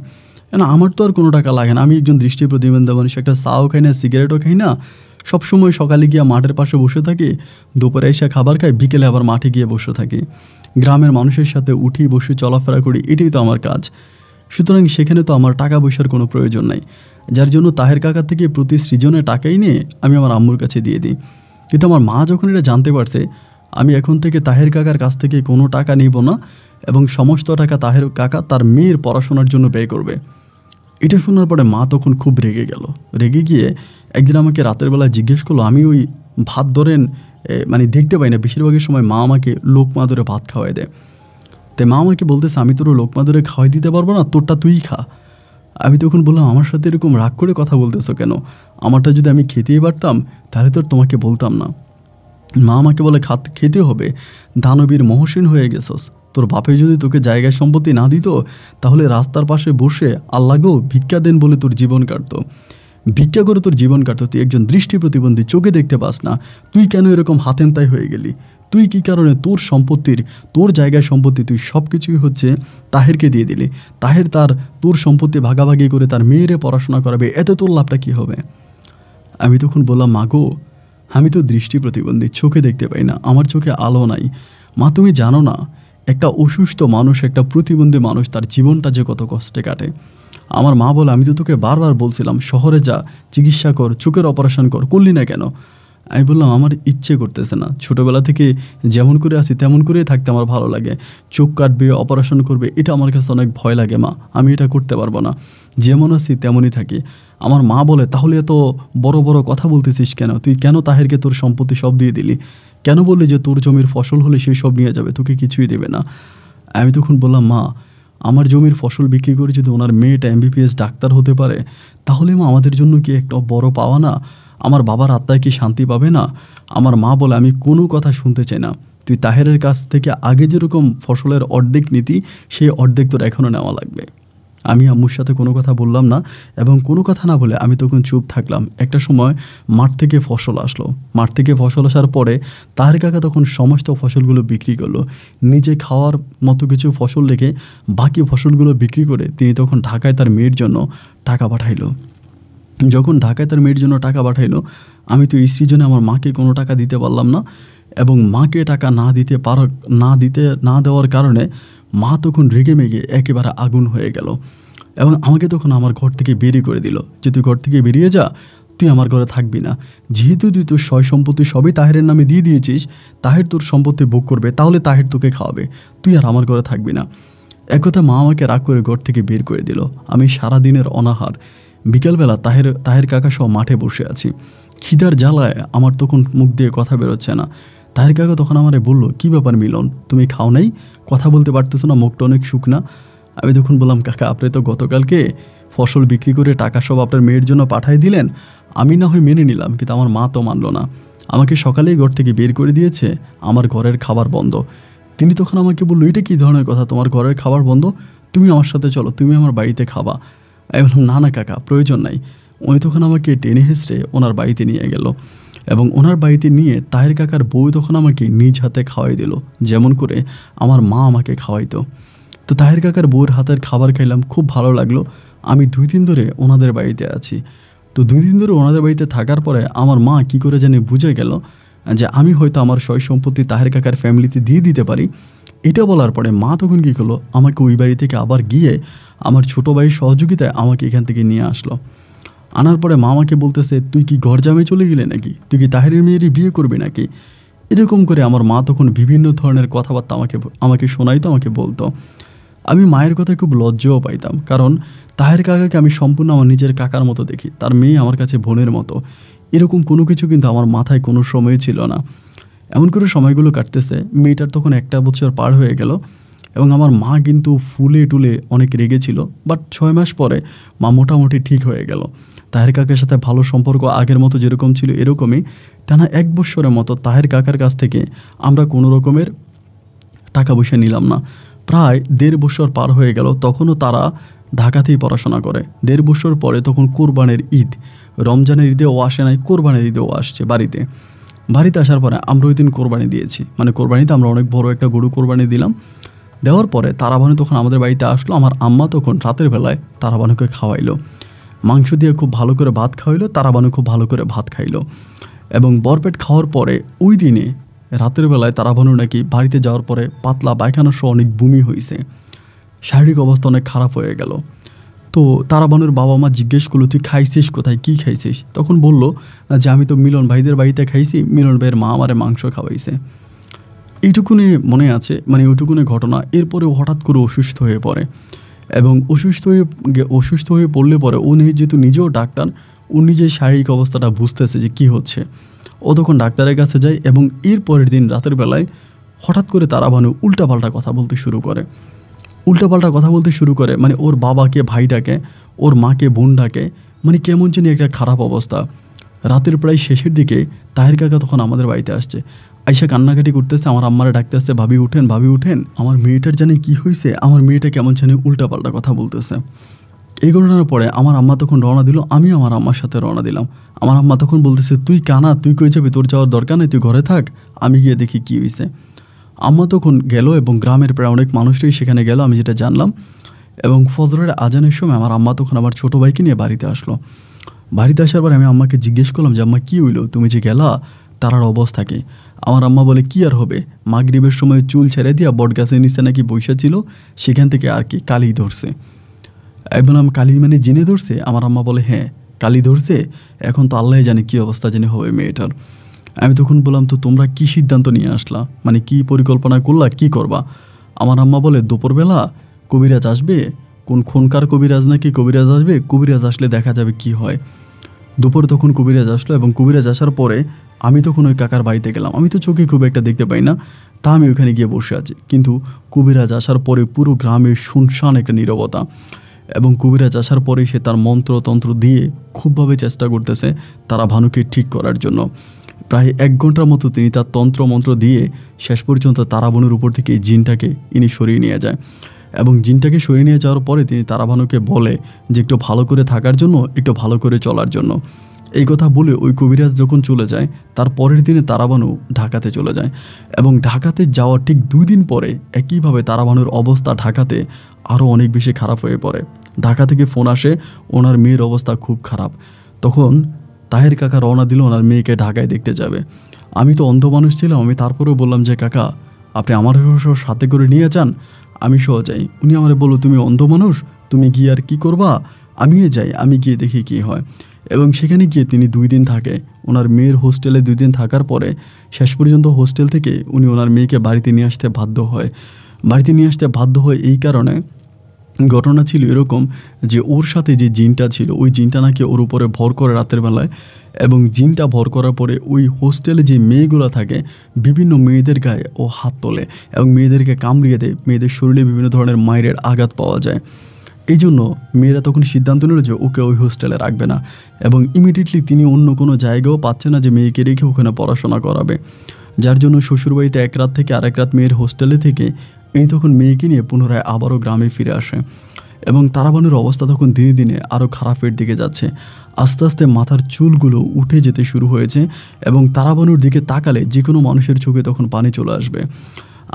Speaker 1: কেন, আমার তো আর কোনো টাকা লাগে না। আমি একজন দৃষ্টি প্রতিবন্ধী মানুষ, একটা চাও খাই না, সিগারেটও খাই না। সবসময় সকালে গিয়ে মাঠের পাশে বসে থাকি, দুপুরে এসে খাবার খাই, বিকেলে আবার মাঠে গিয়ে বসে থাকি, গ্রামের মানুষের সাথে উঠি বসে চলাফেরা করি, এটাই তো আমার কাজ। সুতরাং সেখানে তো আমার টাকা পয়সার কোনো প্রয়োজন নাই, যার জন্য তাহের কাকার থেকে প্রতি সৃজনে টাকাই নিয়ে আমি আমার আম্মুর কাছে দিয়ে দিই। কিন্তু আমার মা যখন এটা জানতে পারছে আমি এখন থেকে তাহের কাকার কাছ থেকে কোনো টাকা নিব না এবং সমস্ত টাকা তাহের কাকা তার মেয়ের পড়াশোনার জন্য ব্যয় করবে, এটা শোনার পরে মা তখন খুব রেগে গেল। রেগে গিয়ে একদিন আমাকে রাতের বেলা জিজ্ঞেস করলো, আমি ওই ভাত ধরেন মানে দেখতে পাই না, বেশিরভাগের সময় মা আমাকে লোকমা ধরে ভাত খাওয়াই দেয়। তাই মা আমাকে বলতেছে, আমি তোর লোকমা ধরে খাওয়াই দিতে পারবো না, তোরটা তুই খা। আমি তখন বললাম, আমার সাথে এরকম রাগ করে কথা বলতেছো কেন? আমারটা যদি আমি খেতেই পারতাম তাহলে তোর তোমাকে বলতাম না। মা আমাকে বলে, খেতে হবে, দানবীর মহসিন হয়ে গেছস। তোর বাপে যদি তোকে জায়গায় সম্পত্তি না দিত তাহলে রাস্তার পাশে বসে আল্লাহ গো ভিক্ষা দেন বলে তোর জীবন কাটতো, ভিক্ষা করে তোর জীবন কাটতো। তুই একজন দৃষ্টি প্রতিবন্ধী, চোখে দেখতে পাস না, তুই কেন এরকম হাতেমতাই হয়ে গেলি? তুই কী কারণে তোর সম্পত্তির, তোর জায়গায় সম্পত্তি তুই সব কিছুই হচ্ছে তাহেরকে দিয়ে দিলি। তাহের তোর সম্পত্তি ভাগাভাগি করে তার মেয়েরে পড়াশোনা করাবে, এতে তোর লাভটা কী হবে? আমি তখন বললাম, মা গো, আমি তো দৃষ্টি প্রতিবন্ধী, চোখে দেখতে পাই না, আমার চোখে আলো নাই। মা, তুমি জানো না একটা অসুস্থ মানুষ, একটা প্রতিবন্ধী মানুষ, তার জীবনটা যে কত কষ্টে কাটে। আমার মা বলে, আমি তো তোকে বারবার বলছিলাম শহরে যা, চিকিৎসা কর, চোখের অপারেশন কর, করলি না কেন? আমি বললাম, আমার ইচ্ছে করতেছে না। ছোটোবেলা থেকে যেমন করে আছি তেমন করেই থাকতে আমার ভালো লাগে। চোখ কাটবে, অপারেশন করবে, এটা আমার কাছে অনেক ভয় লাগে মা, আমি এটা করতে পারবো না। যেমন আছি তেমনই থাকি। আমার মা বলে, তাহলে এত বড় বড় কথা বলতেছিস কেন? তুই কেন তাহেরকে তোর সম্পত্তি সব দিয়ে দিলি? কেন বললি যে তোর জমির ফসল হলে সেই সব নিয়ে যাবে, তোকে কিছুই দেবে না? আমি তখন বললাম, মা, আমার জমির ফসল বিক্রি করে যদি ওনার মেয়েটা MBBS ডাক্তার হতে পারে, তাহলে মা আমাদের জন্য কি একটা বড় পাওয়া না? আমার বাবার আত্মায় কি শান্তি পাবে না? আমার মা বলে, আমি কোনো কথা শুনতে চাই না। তুই তাহেরের কাছ থেকে আগে যেরকম ফসলের অর্ধেক নিতি, সেই অর্ধেক তোর এখনও নেওয়া লাগবে। আমি আম্মুর সাথে কোনো কথা বললাম না, এবং কোনো কথা না বলে আমি তখন চুপ থাকলাম। একটা সময় মাঠ থেকে ফসল আসলো। মাঠ থেকে ফসল আসার পরে তাহের কাকা তখন সমস্ত ফসলগুলো বিক্রি করলো। নিজে খাওয়ার মতো কিছু ফসল রেখে বাকি ফসলগুলো বিক্রি করে তিনি তখন ঢাকায় তার মেয়ের জন্য টাকা পাঠাইলো। যখন ঢাকায় তার মেয়ের জন্য টাকা পাঠাইলো, আমি তো স্ত্রীর জন্য আমার মাকে কোনো টাকা দিতে পারলাম না, এবং মাকে টাকা না দেওয়ার কারণে মা তখন রেগে মেগে একেবারে আগুন হয়ে গেল, এবং আমাকে তখন আমার ঘর থেকে বেরিয়ে করে দিল যে, তুই ঘর থেকে বেরিয়ে যা, তুই আমার ঘরে থাকবি না। যেহেতু তুই তোর সয় সম্পত্তি সবই তাহেরের নামে দিয়ে দিয়েছিস, তাহের তোর সম্পত্তি ভোগ করবে, তাহলে তাহের তোকে খাওয়াবে, তুই আর আমার ঘরে থাকবি না। একথা মা আমাকে রাগ করে ঘর থেকে বের করে দিল। আমি সারা দিনের অনাহার। বিকেলবেলা তাহের কাকা সহ মাঠে বসে আছি। খিদার জ্বালায় আমার তখন মুখ দিয়ে কথা বেরোচ্ছে না। তাহের কাকা তখন আমারে বলল, কী ব্যাপার মিলন, তুমি খাও নাই, কথা বলতে পারতেছো না, মুখটা অনেক শুকনা? আমি তখন বললাম, কাকা, আপনি তো গতকালকে ফসল বিক্রি করে টাকা সব আপনার মেয়ের জন্য পাঠাই দিলেন, আমি না হয় মেনে নিলাম, কিন্তু আমার মা তো মানল না। আমাকে সকালেই ঘর থেকে বের করে দিয়েছে, আমার ঘরের খাবার বন্ধ। তিনি তখন আমাকে বললো, এটা কী ধরনের কথা, তোমার ঘরের খাবার বন্ধ? তুমি আমার সাথে চলো, তুমি আমার বাড়িতে খাবা। আমি বললাম, না না কাকা, প্রয়োজন নাই। উনি তখন আমাকে টেনে হেসড়ে ওনার বাড়িতে নিয়ে গেল, এবং ওনার বাড়িতে নিয়ে তাহের কাকার বউ তখন আমাকে নিজ হাতে খাওয়াই দিল, যেমন করে আমার মা আমাকে খাওয়াইতো। তো তাহের কাকার বউয়ের হাতের খাবার খাইলাম, খুব ভালো লাগলো। আমি 2 দিন ধরে ওনাদের বাড়িতে আছি। তো 2 দিন ধরে ওনাদের বাড়িতে থাকার পরে আমার মা কী করে জানি বুঝে গেল যে আমি হয়তো আমার সয় সম্পত্তি তাহের কাকার ফ্যামিলিতে দিয়ে দিতে পারি। এটা বলার পরে মা তখন কী করলো, আমাকে ওই বাড়ি থেকে আবার গিয়ে আমার ছোটো ভাইয়ের সহযোগিতায় আমাকে এখান থেকে নিয়ে আসলো। আনার পরে মা আমাকে বলতেছে, তুই কি ঘর জামাই চলে গেলে নাকি? তুই কি তাহেরের মেয়েরই বিয়ে করবি নাকি? এরকম করে আমার মা তখন বিভিন্ন ধরনের কথাবার্তা আমাকে শোনাইতো, আমাকে বলতো। আমি মায়ের কথায় খুব লজ্জাও পাইতাম, কারণ তাহের কাকাকে আমি সম্পূর্ণ আমার নিজের কাকার মতো দেখি, তার মেয়ে আমার কাছে বোনের মতো। এরকম কোনো কিছু কিন্তু আমার মাথায় কোনো সময় ছিল না। এমন করে সময়গুলো কাটতেছে। মেয়েটার তখন 1 বছর পার হয়ে গেল, এবং আমার মা কিন্তু ফুলে টুলে অনেক রেগেছিল। বাট 6 মাস পরে মা মোটামুটি ঠিক হয়ে গেল। তাহের কাকার সাথে ভালো সম্পর্ক আগের মতো যেরকম ছিল এরকমই। টানা 1 বছরের মতো তাহের কাকার কাছ থেকে আমরা কোনো রকমের টাকা পয়সা নিলাম না। প্রায় 1.5 বছর পার হয়ে গেল, তখনও তারা ঢাকাতেই পড়াশোনা করে। 1.5 বছর পরে তখন কোরবানের ঈদ, রমজানের ঈদেও আসে নাই, কোরবানের ঈদেও আসছে বাড়িতে আসার পরে আমরা ওই দিন কোরবানি দিয়েছি। মানে কোরবানিতে আমরা অনেক বড় একটা গরু কোরবানি দিলাম। দেওয়ার পরে তারাবানু তখন আমাদের বাড়িতে আসলো। আমার আম্মা তখন রাতের বেলায় তারাবানুকে খাওয়াইলো, মাংস দিয়ে খুব ভালো করে ভাত খাওয়াইলো। তারাবানু খুব ভালো করে ভাত খাইলো, এবং বরপেট খাওয়ার পরে ওই দিনে রাতের বেলায় তারাবানু নাকি বাড়িতে যাওয়ার পরে পাতলা পায়খানা সহ অনেক বমি হয়েছে, শারীরিক অবস্থা অনেক খারাপ হয়ে গেল। তো তারাবানুর বাবা মা জিজ্ঞেস করলো, তুই খাইছিস কোথায়, কী খাইছিস? তখন বলল যে আমি তো মিলন ভাইদের বাড়িতে খাইছি, মিলন ভাইয়ের মা আমারে মাংস খাওয়াইছে। এইটুকুনে মনে আছে, মানে ওইটুকুনে ঘটনা। এরপরে হঠাৎ করে অসুস্থ হয়ে পড়ে, এবং অসুস্থ হয়ে পড়লে পরে ও যেহেতু নিজেও ডাক্তার, ও নিজের শারীরিক অবস্থাটা বুঝতেছে যে কী হচ্ছে। ও তখন ডাক্তারের কাছে যায়, এবং এর পরের দিন রাতের বেলায় হঠাৎ করে তারাবানু উল্টাপাল্টা কথা বলতে শুরু করে। মানে ওর বাবাকে ভাই ডাকে, ওর মাকে বোন ডাকে, মানে কেমন যেন একটা খারাপ অবস্থা। রাতের প্রায় শেষের দিকে তাহের কাকা তখন আমাদের বাড়িতে আসছে, আইসা কান্নাকাটি করতেছে, আমার আম্মারে ডাকতেছে, ভাবি উঠেন, ভাবি উঠেন, আমার মেয়েটার জানি কি হয়েছে, আমার মেয়েটা কেমন জানি উল্টাপাল্টা কথা বলতেছে। এই ঘটনার পরে আমার আম্মা তখন রওনা দিল, আমি আমার আম্মার সাথে রওনা দিলাম। আমার আম্মা তখন বলতেছে, তুই কানা, তুই কই যাবি, তোর যাওয়ার দরকার নেই, তুই ঘরে থাক, আমি গিয়ে দেখি কী হয়েছে। আম্মা তখন গেল, এবং গ্রামের প্রায় অনেক মানুষটাই সেখানে গেল, আমি যেটা জানলাম। এবং ফজরের আজানের সময় আমার আম্মা তখন আমার ছোটো ভাইকে নিয়ে বাড়িতে আসলো। বাড়িতে আসার পর আমি আম্মাকে জিজ্ঞেস করলাম যে, আম্মা কী হইলো, তুমি যে গেলা, তারার অবস্থা কী? আমার আম্মা বলে, কী আর হবে, মাগরিবের সময় চুল ছেড়ে দিয়া বট গাছের নিচে নাকি বৈশা ছিল, সেখান থেকে আর কি কালি ধরছে। বললাম, কালি মানে জিনে ধরছে? আমার আম্মা বলে, হ্যাঁ কালি ধরছে, এখন তো আল্লাহ জানে কী অবস্থা জানি হবে মেয়েটার। আমি তখন বললাম, তো তোমরা কী সিদ্ধান্ত নিয়ে আসলা, মানে কী পরিকল্পনা করলা, কী করবা? আমার আম্মা বলে, দুপুরবেলা কবিরাজ আসবে, কোন খুনকার কবিরাজ নাকি কবিরাজ আসবে, কবিরাজ আসলে দেখা যাবে কি হয়। দুপুরে তখন কবিরাজ আসলো এবং কবিরাজ আসার পরে আমি তখন ওই কাকার বাড়িতে গেলাম। আমি তো চোখে খুব একটা দেখতে পাই না, তা আমি ওখানে গিয়ে বসে আছি। কিন্তু কবিরাজ আসার পরে পুরো গ্রামে শুনশান একটা নীরবতা, এবং কবিরাজ আসার পরে সে তার মন্ত্রতন্ত্র দিয়ে খুবভাবে চেষ্টা করতেছে তারা ভানুকে ঠিক করার জন্য। প্রায় 1 ঘন্টার মতো তিনি তার তন্ত্রমন্ত্র দিয়ে শেষ পর্যন্ত তারাবানুর উপর থেকে এই জিনটাকে ইনি সরিয়ে নিয়ে যায়, এবং জিনটাকে সরিয়ে নিয়ে যাওয়ার পরে তিনি তারাবানুকে বলে যে একটু ভালো করে থাকার জন্য, একটু ভালো করে চলার জন্য। এই কথা বলে ওই কবিরাজ যখন চলে যায়, তার পরের দিনে তারাবানু ঢাকাতে চলে যায়, এবং ঢাকাতে যাওয়ার ঠিক 2 দিন পরে একইভাবে তারাবানুর অবস্থা ঢাকাতে আরও অনেক বেশি খারাপ হয়ে পড়ে। ঢাকা থেকে ফোন আসে, ওনার মেয়ের অবস্থা খুব খারাপ। তখন তাহের কাকা রওনা দিল ওনার মেয়েকে ঢাকায় দেখতে যাবে। আমি তো অন্ধ মানুষ ছিলাম, আমি তারপরেও বললাম যে কাকা আপনি আমার সাথে করে নিয়ে যান, আমি সহ যাই। উনি আমারে বলল, তুমি অন্ধ মানুষ, তুমি গিয়ে আর কী করবা, আমিও যাই, আমি গিয়ে দেখি কী হয়। এবং সেখানে গিয়ে তিনি 2 দিন থাকে। ওনার মেয়ের হোস্টেলে 2 দিন থাকার পরে শেষ পর্যন্ত হোস্টেল থেকে উনি ওনার মেয়েকে বাড়িতে নিয়ে আসতে বাধ্য হয়। বাড়িতে নিয়ে আসতে বাধ্য হয় এই কারণে, ঘটনা ছিল এরকম যে ওর সাথে যে জিনটা ছিল, ওই জিনটা নাকি ওর উপরে ভর করে রাতের বেলায়, এবং জিনটা ভর করার পরে ওই হোস্টেলে যে মেয়েগুলো থাকে বিভিন্ন মেয়েদের গায়ে ও হাত তোলে এবং মেয়েদেরকে কামড়িয়ে দেয়, মেয়েদের শরীরে বিভিন্ন ধরনের মায়ের আঘাত পাওয়া যায়। এই জন্য মেয়েরা তখন সিদ্ধান্ত নিল যে ওকে ওই হোস্টেলে রাখবে না, এবং ইমিডিয়েটলি তিনি অন্য কোনো জায়গাও পাচ্ছে না যে মেয়েকে রেখে ওখানে পড়াশোনা করাবে। যার জন্য শ্বশুরবাড়িতে 1 রাত থেকে আরেক রাত মেয়ের হোস্টেলে থেকে এই তখন মেয়েকে নিয়ে পুনরায় আবারও গ্রামে ফিরে আসে, এবং তারাবানুর অবস্থা তখন দিনে দিনে আরও খারাপের দিকে যাচ্ছে। আস্তে আস্তে মাথার চুলগুলো উঠে যেতে শুরু হয়েছে, এবং তারাবানুর দিকে তাকালে যে কোনো মানুষের চোখে তখন পানি চলে আসবে।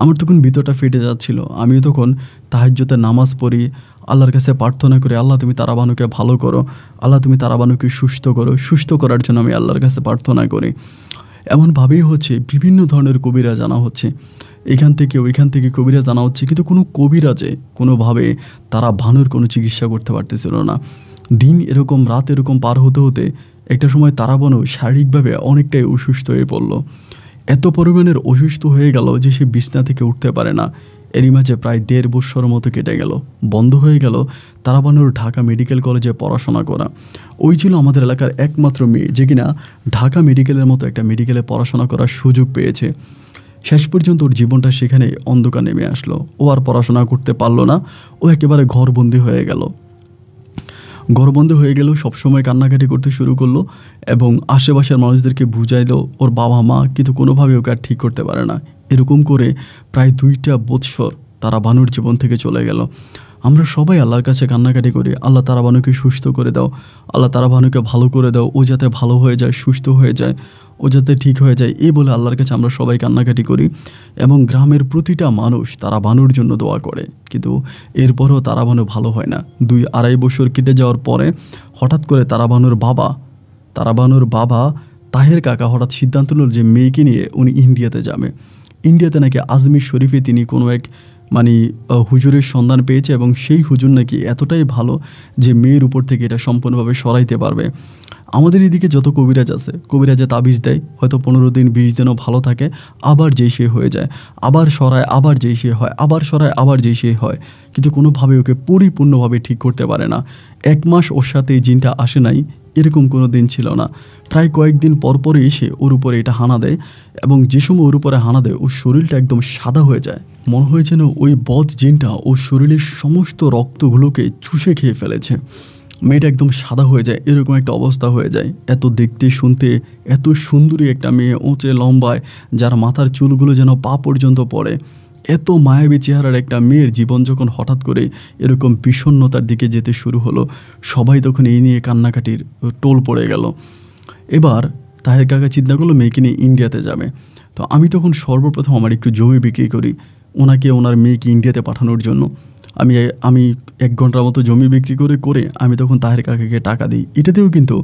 Speaker 1: আমার তখন ভিতরটা ফেটে যাচ্ছিল। আমিও তখন তাহাজ্জুদের নামাজ পড়ি, আল্লাহর কাছে প্রার্থনা করি, আল্লাহ তুমি তারাবানুকে ভালো করো, আল্লাহ তুমি তারাবানুকে সুস্থ করো। সুস্থ করার জন্য আমি আল্লাহর কাছে প্রার্থনা করি। এমনভাবেই হচ্ছে বিভিন্ন ধরনের কবিরাজ আনা হচ্ছে, এখান থেকে ওইখান থেকে কবিরাজ আনা হচ্ছে, কিন্তু কোনো কবিরাজে কোনোভাবে তারা ভানুর কোনো চিকিৎসা করতে পারতেছিল না। দিন এরকম রাত এরকম পার হতে হতে একটা সময় তারাবানু শারীরিকভাবে অনেকটাই অসুস্থ হয়ে পড়ল। এত পরিমাণের অসুস্থ হয়ে গেল যে সে বিছনা থেকে উঠতে পারে না। এরই মাঝে প্রায় 1.5 বছর মতো কেটে গেল। বন্ধ হয়ে গেল তারাবানুর ঢাকা মেডিকেল কলেজে পড়াশোনা করা। ওই ছিল আমাদের এলাকার একমাত্র মেয়ে যে কিনা ঢাকা মেডিকেলের মতো একটা মেডিকেলে পড়াশোনা করার সুযোগ পেয়েছে। শেষ পর্যন্ত ওর জীবনটা সেখানে অন্ধকার নেমে আসলো। ও আর পড়াশোনা করতে পারলো না, ও একেবারে ঘরবন্দি হয়ে গেল। ঘরবন্দি হয়ে গেলেও সবসময় কান্নাকাটি করতে শুরু করলো, এবং আশেপাশের মানুষদেরকে বুঝাইলো ওর বাবা মা, কিন্তু কোনোভাবে ওকে আর ঠিক করতে পারে না। এরকম করে প্রায় 2টা বৎসর তারাবানুর জীবন থেকে চলে গেল। আমরা সবাই আল্লাহর কাছে কান্নাকাটি করি, আল্লাহ তারাবানুকে সুস্থ করে দাও, আল্লাহ তারাবানুকে ভালো করে দাও, ও যাতে ভালো হয়ে যায়, সুস্থ হয়ে যায়, ও যাতে ঠিক হয়ে যায়, এই বলে আল্লাহর কাছে আমরা সবাই কান্নাকাটি করি। এবং গ্রামের প্রতিটা মানুষ তারাবানুর জন্য দোয়া করে, কিন্তু এরপরেও তারাবানু ভালো হয় না। 2-2.5 বছর কেটে যাওয়ার পরে হঠাৎ করে তারাবানুর বাবা তাহের কাকা হঠাৎ সিদ্ধান্ত নিল যে মেয়েকে নিয়ে উনি ইন্ডিয়াতে যাবে। ইন্ডিয়াতে নাকি আজমির শরীফে তিনি কোনো এক হুজুরের সন্ধান পেয়েছে, এবং সেই হুজুর নাকি এতটাই ভালো যে মেয়ের উপর থেকে এটা সম্পূর্ণভাবে সরাইতে পারবে। আমাদের এদিকে যত কবিরাজ আছে, কবিরাজে তাবিজ দেয়, হয়তো 15 দিন 20 দিনও ভালো থাকে, আবার যেই সে হয়ে যায়, আবার সরায়, আবার যেই সে হয়, আবার সরায়, আবার যেই সে হয়, কিন্তু কোনোভাবে ওকে পরিপূর্ণভাবে ঠিক করতে পারে না। 1 মাস ওর সাথে এই জিনটা আসে নাই, এরকম কোনো দিন ছিল না। প্রায় কয়েকদিন পরপরই এসে ওর উপরে এটা হানা দেয়, এবং যে সময় ওর উপরে হানা দেয় ওর শরীরটা একদম সাদা হয়ে যায়। মনে হয় যেন ওই বদ জিনটা ওর শরীরের সমস্ত রক্তগুলোকে চুষে খেয়ে ফেলেছে। মেয়েটা একদম সাদা হয়ে যায়, এরকম একটা অবস্থা হয়ে যায়। এত দেখতে শুনতে এত সুন্দরী একটা মেয়ে, উঁচে লম্বায়, যার মাথার চুলগুলো যেন পা পর্যন্ত পড়ে, এত মায়াবী চেহারার একটা মেয়ের জীবন যখন হঠাৎ করে এরকম বিষণ্ণতার দিকে যেতে শুরু হলো, সবাই তখন এই নিয়ে কান্নাকাটির টোল পড়ে গেল। এবার তাহের কাকা চিন্তা করলো মেয়েকে নিয়ে ইন্ডিয়াতে যাবে। তো আমি তখন সর্বপ্রথম আমার একটু জমি বিক্রি করি ওনাকে, ওনার মেয়েকে ইন্ডিয়াতে পাঠানোর জন্য। আমি 1 ঘন্টার মতো জমি বিক্রি করে আমি তখন তাহের কাকাকে টাকা দিই। এটাতেও কিন্তু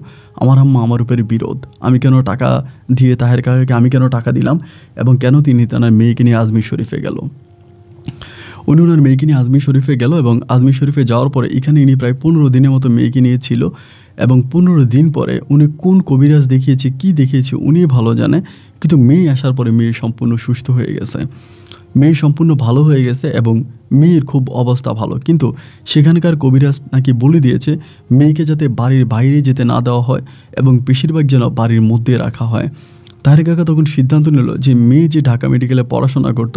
Speaker 1: আমার আম্মা আমার উপরে বিরোধ। আমি কেন টাকা দিয়ে তাহের কাকাকে আমি কেন টাকা দিলাম, এবং কেন তিনি তার মেয়েকে নিয়ে আজমির শরীফে গেল। উনি ওনার মেয়েকে নিয়ে আজমির শরীফে গেল, এবং আজমির শরীফে যাওয়ার পরে এখানে ইনি প্রায় 15 দিনের মতো মেয়েকে নিয়েছিল, এবং 15 দিন পরে উনি কোন কবিরাজ দেখিয়েছে, কি দেখিয়েছে উনি ভালো জানে, কিন্তু মেয়ে আসার পরে মেয়ে সম্পূর্ণ সুস্থ হয়ে গেছে, মেয়ে সম্পূর্ণ ভালো হয়ে গেছে এবং মেয়ের খুব অবস্থা ভালো। কিন্তু সেখানকার কবিরাজ নাকি বলে দিয়েছে মেয়েকে যাতে বাড়ির বাইরে যেতে না দেওয়া হয় এবং বেশিরভাগ যেন বাড়ির মধ্যে রাখা হয়। তাহের কাকা তখন সিদ্ধান্ত নিল যে মেয়ে যে ঢাকা মেডিকেলে পড়াশোনা করত,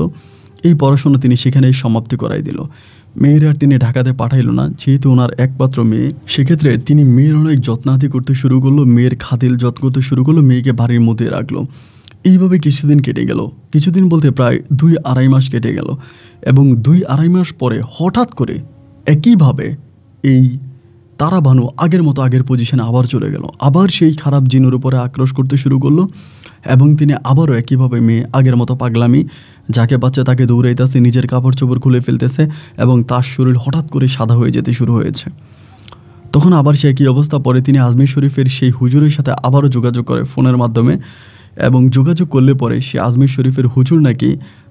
Speaker 1: এই পড়াশোনা তিনি সেখানেই সমাপ্তি করাই দিল। মেয়ের আর তিনি ঢাকাতে পাঠাইল না, যেহেতু ওনার একমাত্র মেয়ে। সেক্ষেত্রে তিনি মেয়ের অনেক যত্নাতি করতে শুরু করলো, মেয়ের খাতিল যত্ন করতে শুরু করলো, মেয়েকে বাড়ির মধ্যে রাখলো। এইভাবে কিছুদিন কেটে গেল, কিছুদিন বলতে প্রায় 2-2.5 মাস কেটে গেল এবং 2-2.5 মাস পরে হঠাৎ করে একইভাবে এই তারাবানু আগের মতো আগের পজিশনে আবার চলে গেল, আবার সেই খারাপ জিনের উপরে আক্রোশ করতে শুরু করলো এবং তিনি আবারও একইভাবে মেয়ে আগের মতো পাগলামি, যাকে পাচ্ছে তাকে দৌড়াইতেছে, নিজের কাপড় চোপড় খুলে ফেলতেছে এবং তার শরীর হঠাৎ করে সাদা হয়ে যেতে শুরু হয়েছে। তখন আবার সে একই অবস্থা। পরে তিনি আজমির শরীফের সেই হুজুরের সাথে আবারও যোগাযোগ করে ফোনের মাধ্যমে এবং যোগাযোগ করলে পরে সে আজমির শরীফের হুজুর নাকি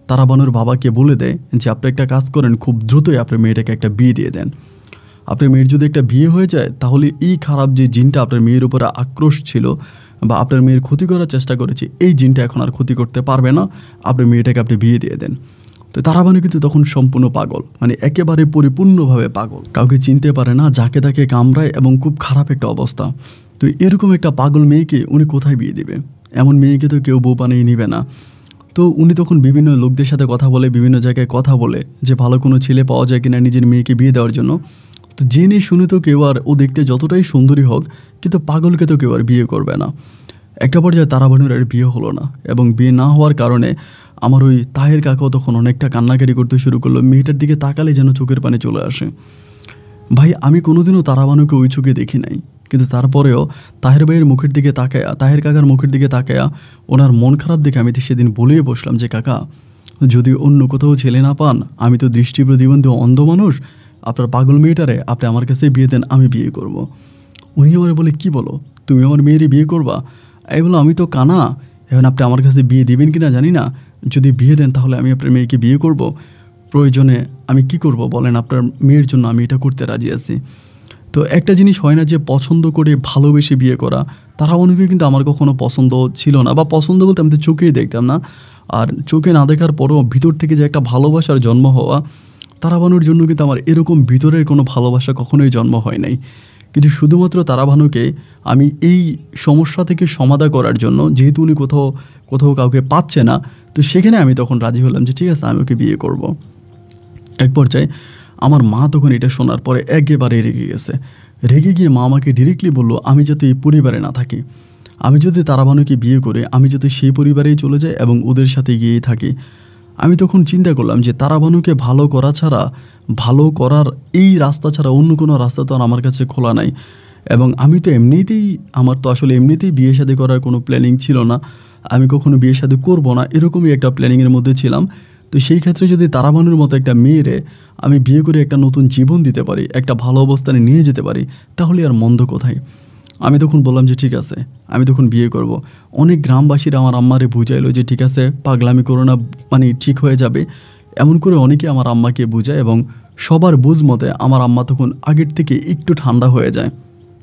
Speaker 1: তারাবানুর বাবাকে বলে দেয় যে আপনি একটা কাজ করেন, খুব দ্রুতই আপনার মেয়েটাকে একটা বিয়ে দিয়ে দেন। আপনার মেয়ের যদি একটা বিয়ে হয়ে যায় তাহলে এই খারাপ যে জিনটা আপনার মেয়ের উপরে আক্রোশ ছিল বা আপনার মেয়ের ক্ষতি করার চেষ্টা করেছে, এই জিনটা এখন আর ক্ষতি করতে পারবে না, আপনার মেয়েটাকে আপনি বিয়ে দিয়ে দেন। তো তারাবানু কিন্তু তখন সম্পূর্ণ পাগল, মানে একেবারে পরিপূর্ণভাবে পাগল, কাউকে চিনতে পারে না, যাকে তাকে কামড়ায় এবং খুব খারাপ একটা অবস্থা। তো এরকম একটা পাগল মেয়েকে উনি কোথায় বিয়ে দিবে? এমন মেয়েকে তো কেউ বউ বানিয়ে নিবে না। তো উনি তখন বিভিন্ন লোকদের সাথে কথা বলে, বিভিন্ন জায়গায় কথা বলে যে ভালো কোনো ছেলে পাওয়া যায় কিনা নিজের মেয়েকে বিয়ে দেওয়ার জন্য। তো জেনে শুনে তো কেউ আর, ও দেখতে যতটাই সুন্দরী হোক কিন্তু পাগলকে তো কেউ আর বিয়ে করবে না। একটা পর্যায়ে তারাবানুর আর বিয়ে হলো না এবং বিয়ে না হওয়ার কারণে আমার ওই তাহের কাকাও তখন অনেকটা কান্নাকাটি করতে শুরু করলো। মেয়েটার দিকে তাকালে যেন চোখের পানি চলে আসে। ভাই আমি কোনোদিনও তারাবানুকে ওই চোখে দেখি নাই, কিন্তু তারপরেও তাহের ভাইয়ের মুখের দিকে তাকায়া, তাহের কাকার মুখের দিকে তাকায়া ওনার মন খারাপ দেখে আমি তো সেদিন বলেই বসলাম যে কাকা, যদি অন্য কোথাও ছেলে না পান, আমি তো দৃষ্টি প্রতিবন্ধী অন্ধ মানুষ, আপনার পাগল মেয়েটারে আপনি আমার কাছে বিয়ে দেন, আমি বিয়ে করব। উনি আমার বলে কি বলো, তুমি আমার মেয়েরই বিয়ে করবা? এই বলো আমি তো কানা, এখন আপনি আমার কাছে বিয়ে দিবেন কি না জানি না, যদি বিয়ে দেন তাহলে আমি আপনার মেয়েকে বিয়ে করব। প্রয়োজনে আমি কি করব বলেন, আপনার মেয়ের জন্য আমি এটা করতে রাজি আছি। তো একটা জিনিস হয় না যে পছন্দ করে ভালোবেসে বিয়ে করা, তারা অনেকে কিন্তু আমার কখনো পছন্দ ছিল না, বা পছন্দ বলতে আমি তো চোখেই দেখতাম না। আর চোখে না দেখার পরও ভিতর থেকে যে একটা ভালোবাসার জন্ম হওয়া, তারাবানুর জন্য কিন্তু আমার এরকম ভিতরের কোনো ভালোবাসা কখনোই জন্ম হয় নাই। কিন্তু শুধুমাত্র তারাবানুকে আমি এই সমস্যা থেকে সমাধা করার জন্য, যেহেতু উনি কোথাও কোথাও কাউকে পাচ্ছে না, তো সেখানে আমি তখন রাজি হলাম যে ঠিক আছে আমি ওকে বিয়ে করব। এক পর্যায়ে আমার মা তখন এটা শোনার পরে একেবারে রেগে গেছে। রেগে গিয়ে মা আমাকে ডিরেক্টলি বলল আমি যাতে এই পরিবারে না থাকি, আমি যদি তারাবানুকে বিয়ে করে আমি যাতে সেই পরিবারেই চলে যাই এবং ওদের সাথে গিয়েই থাকি। আমি তখন চিন্তা করলাম যে তারাবানুকে ভালো করা ছাড়া, ভালো করার এই রাস্তা ছাড়া অন্য কোনো রাস্তা তো আর আমার কাছে খোলা নাই। এবং আমি তো এমনিতেই, আমার তো আসলে এমনিতেই বিয়ে শাদী করার কোনো প্ল্যানিং ছিল না, আমি কখনো বিয়ে শাদী করবো না এরকমই একটা প্ল্যানিংয়ের মধ্যে ছিলাম। তো সেই ক্ষেত্রে যদি তারাবানুর মতো একটা মেয়েরে আমি বিয়ে করে একটা নতুন জীবন দিতে পারি, একটা ভালো অবস্থানে নিয়ে যেতে পারি, তাহলে আর মন্দ কোথায়? আমি তখন বললাম যে ঠিক আছে আমি তখন বিয়ে করব। অনেক গ্রামবাসীরা আমার আম্মারে বুঝাইলো যে ঠিক আছে পাগলামি করো না, মানে ঠিক হয়ে যাবে। এমন করে অনেকে আমার আম্মাকে বুঝায় এবং সবার বুঝ মতে আমার আম্মা তখন আগের থেকে একটু ঠান্ডা হয়ে যায়,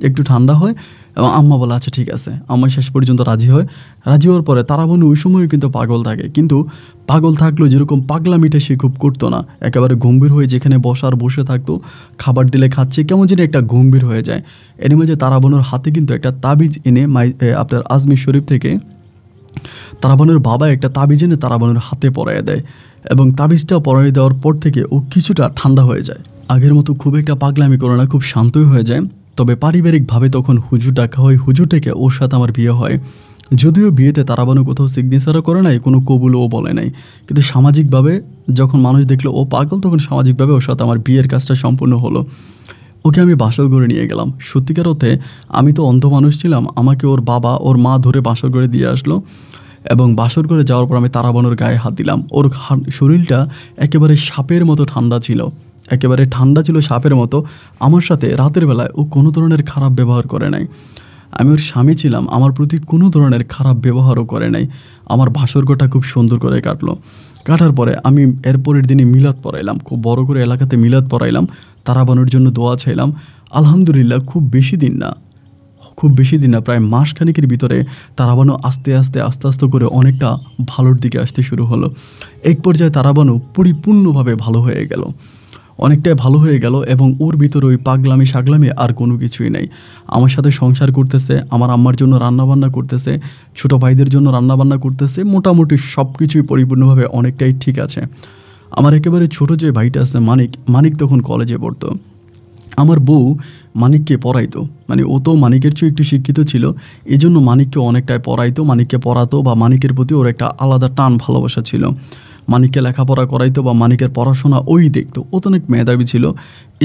Speaker 1: একটু ঠান্ডা হয় এবং আম্মা বলে আচ্ছা ঠিক আছে। আম্মা শেষ পর্যন্ত রাজি হয়। রাজি হওয়ার পরে তারাবানু ওই সময়ও কিন্তু পাগল থাকে, কিন্তু পাগল থাকলেও যেরকম পাগলামিটা সে খুব করতো না, একেবারে গম্ভীর হয়ে যেখানে বসার বসে থাকতো, খাবার দিলে খাচ্ছে, কেমন যেন একটা গম্ভীর হয়ে যায়। এর মাঝে তারাবানুর হাতে কিন্তু একটা তাবিজ এনে আপনার আজমির শরীফ থেকে তারাবানুর বাবা একটা তাবিজ এনে তারাবানুর হাতে পরাইয়ে দেয় এবং তাবিজটা পরাইয়ে দেওয়ার পর থেকে ও কিছুটা ঠান্ডা হয়ে যায়। আগের মতো খুব একটা পাগলামি করে না, খুব শান্তই হয়ে যায়। তবে পারিবারিকভাবে তখন হুজুর ডাকা হয়, হুজুর থেকে ওর সাথে আমার বিয়ে হয়। যদিও বিয়েতে তারাবানু কোথাও সিগনেচারও করে নাই, কোনো কবুলও বলে নাই, কিন্তু সামাজিকভাবে যখন মানুষ দেখলো ও পাগল, তখন সামাজিকভাবে ওর সাথে আমার বিয়ের কাজটা সম্পূর্ণ হলো। ওকে আমি বাসর ঘরে নিয়ে গেলাম। সত্যিকার অর্থে আমি তো অন্ধ মানুষ ছিলাম, আমাকে ওর বাবা ওর মা ধরে বাসর ঘরে দিয়ে আসলো এবং বাসর ঘরে যাওয়ার পর আমি তারাবানুর গায়ে হাত দিলাম। ওর শরীরটা একেবারে সাপের মতো ঠান্ডা ছিল, একেবারে ঠান্ডা ছিল সাপের মতো। আমার সাথে রাতের বেলায় ও কোনো ধরনের খারাপ ব্যবহার করে নাই। আমি ওর স্বামী ছিলাম, আমার প্রতি কোনো ধরনের খারাপ ব্যবহারও করে নাই। আমার বাসরঘরটা খুব সুন্দর করে কাটলো। কাটার পরে আমি এরপরের দিনে মিলাদ পড়াইলাম, খুব বড় করে এলাকাতে মিলাদ পড়াইলাম, তারাবানুর জন্য দোয়া চাইলাম। আলহামদুলিল্লাহ খুব বেশি দিন না, খুব বেশি দিন না, প্রায় মাসখানেকের ভিতরে তারাবানু আস্তে আস্তে করে অনেকটা ভালোর দিকে আসতে শুরু হলো। এক পর্যায়ে তারাবানু পরিপূর্ণভাবে ভালো হয়ে গেল, অনেকটাই ভালো হয়ে গেল এবং ওর ভিতরে ওই পাগলামি সাগলামি আর কোনো কিছুই নেই। আমার সাথে সংসার করতেছে, আমার আম্মার জন্য রান্নাবান্না করতেছে, ছোটো ভাইদের জন্য রান্নাবান্না করতেছে, মোটামুটি সব কিছুই পরিপূর্ণভাবে অনেকটাই ঠিক আছে। আমার একেবারে ছোটো যে ভাইটা আছে মানিক তখন কলেজে পড়তো। আমার বউ মানিককে পড়াইতো, মানে ও তো মানিকের চেয়ে একটু শিক্ষিত ছিল, এই জন্য মানিককে অনেকটাই পড়াইতো, মানিককে পড়াতো বা মানিকের প্রতি ওর একটা আলাদা টান ভালোবাসা ছিল। মানিককে লেখাপড়া করাইতো বা মানিকের পড়াশোনা ওই দেখতো, ও তো অনেক মেধাবী ছিল।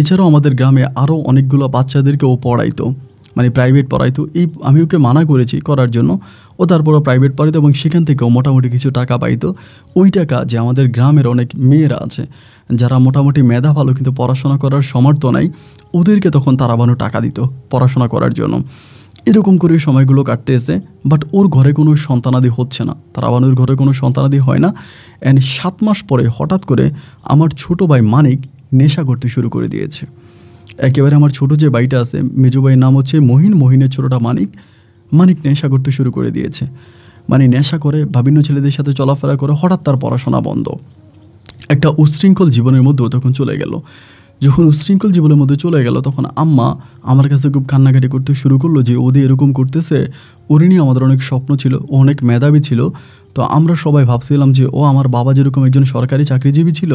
Speaker 1: এছাড়াও আমাদের গ্রামে আরও অনেকগুলো বাচ্চাদেরকে ও পড়াইতো, মানে প্রাইভেট পড়াইতো। আমি ওকে মানা করেছি করার জন্য, ও তারপরও প্রাইভেট পড়াইতো এবং সেখান থেকেও মোটামুটি কিছু টাকা পাইতো। ওই টাকা যে আমাদের গ্রামের অনেক মেয়েরা আছে যারা মোটামুটি মেধা ভালো কিন্তু পড়াশোনা করার সামর্থ্য নাই, ওদেরকে তখন তারাবানু টাকা দিত পড়াশোনা করার জন্য। এরকম করে সময়গুলো কাটতেছে, বাট ওর ঘরে কোনো সন্তানাদি হচ্ছে না, তারাবানুর ঘরে কোনো সন্তানাদি হয় না। অ্যান্ড 7 মাস পরে হঠাৎ করে আমার ছোটো ভাই মানিক নেশা করতে শুরু করে দিয়েছে। একেবারে আমার ছোটো যে ভাইটা আছে, মেজো ভাইয়ের নাম হচ্ছে মহিনের ছোটোটা মানিক নেশা করতে শুরু করে দিয়েছে। মানে নেশা করে বিভিন্ন ছেলেদের সাথে চলাফেরা করে, হঠাৎ তার পড়াশোনা বন্ধ। একটা উচ্ছৃঙ্খল জীবনের মধ্যেও তখন চলে গেল। যখন উচ্ছৃঙ্খল জীবনের মধ্যে চলে গেল তখন আম্মা আমার কাছে খুব কান্নাকাটি করতে শুরু করলো যে ওদের এরকম করতেছে। ওর নিয়ে আমাদের অনেক স্বপ্ন ছিল, ও অনেক মেধাবী ছিল। তো আমরা সবাই ভাবছিলাম যে ও আমার বাবা যেরকম একজন সরকারি চাকরিজীবী ছিল,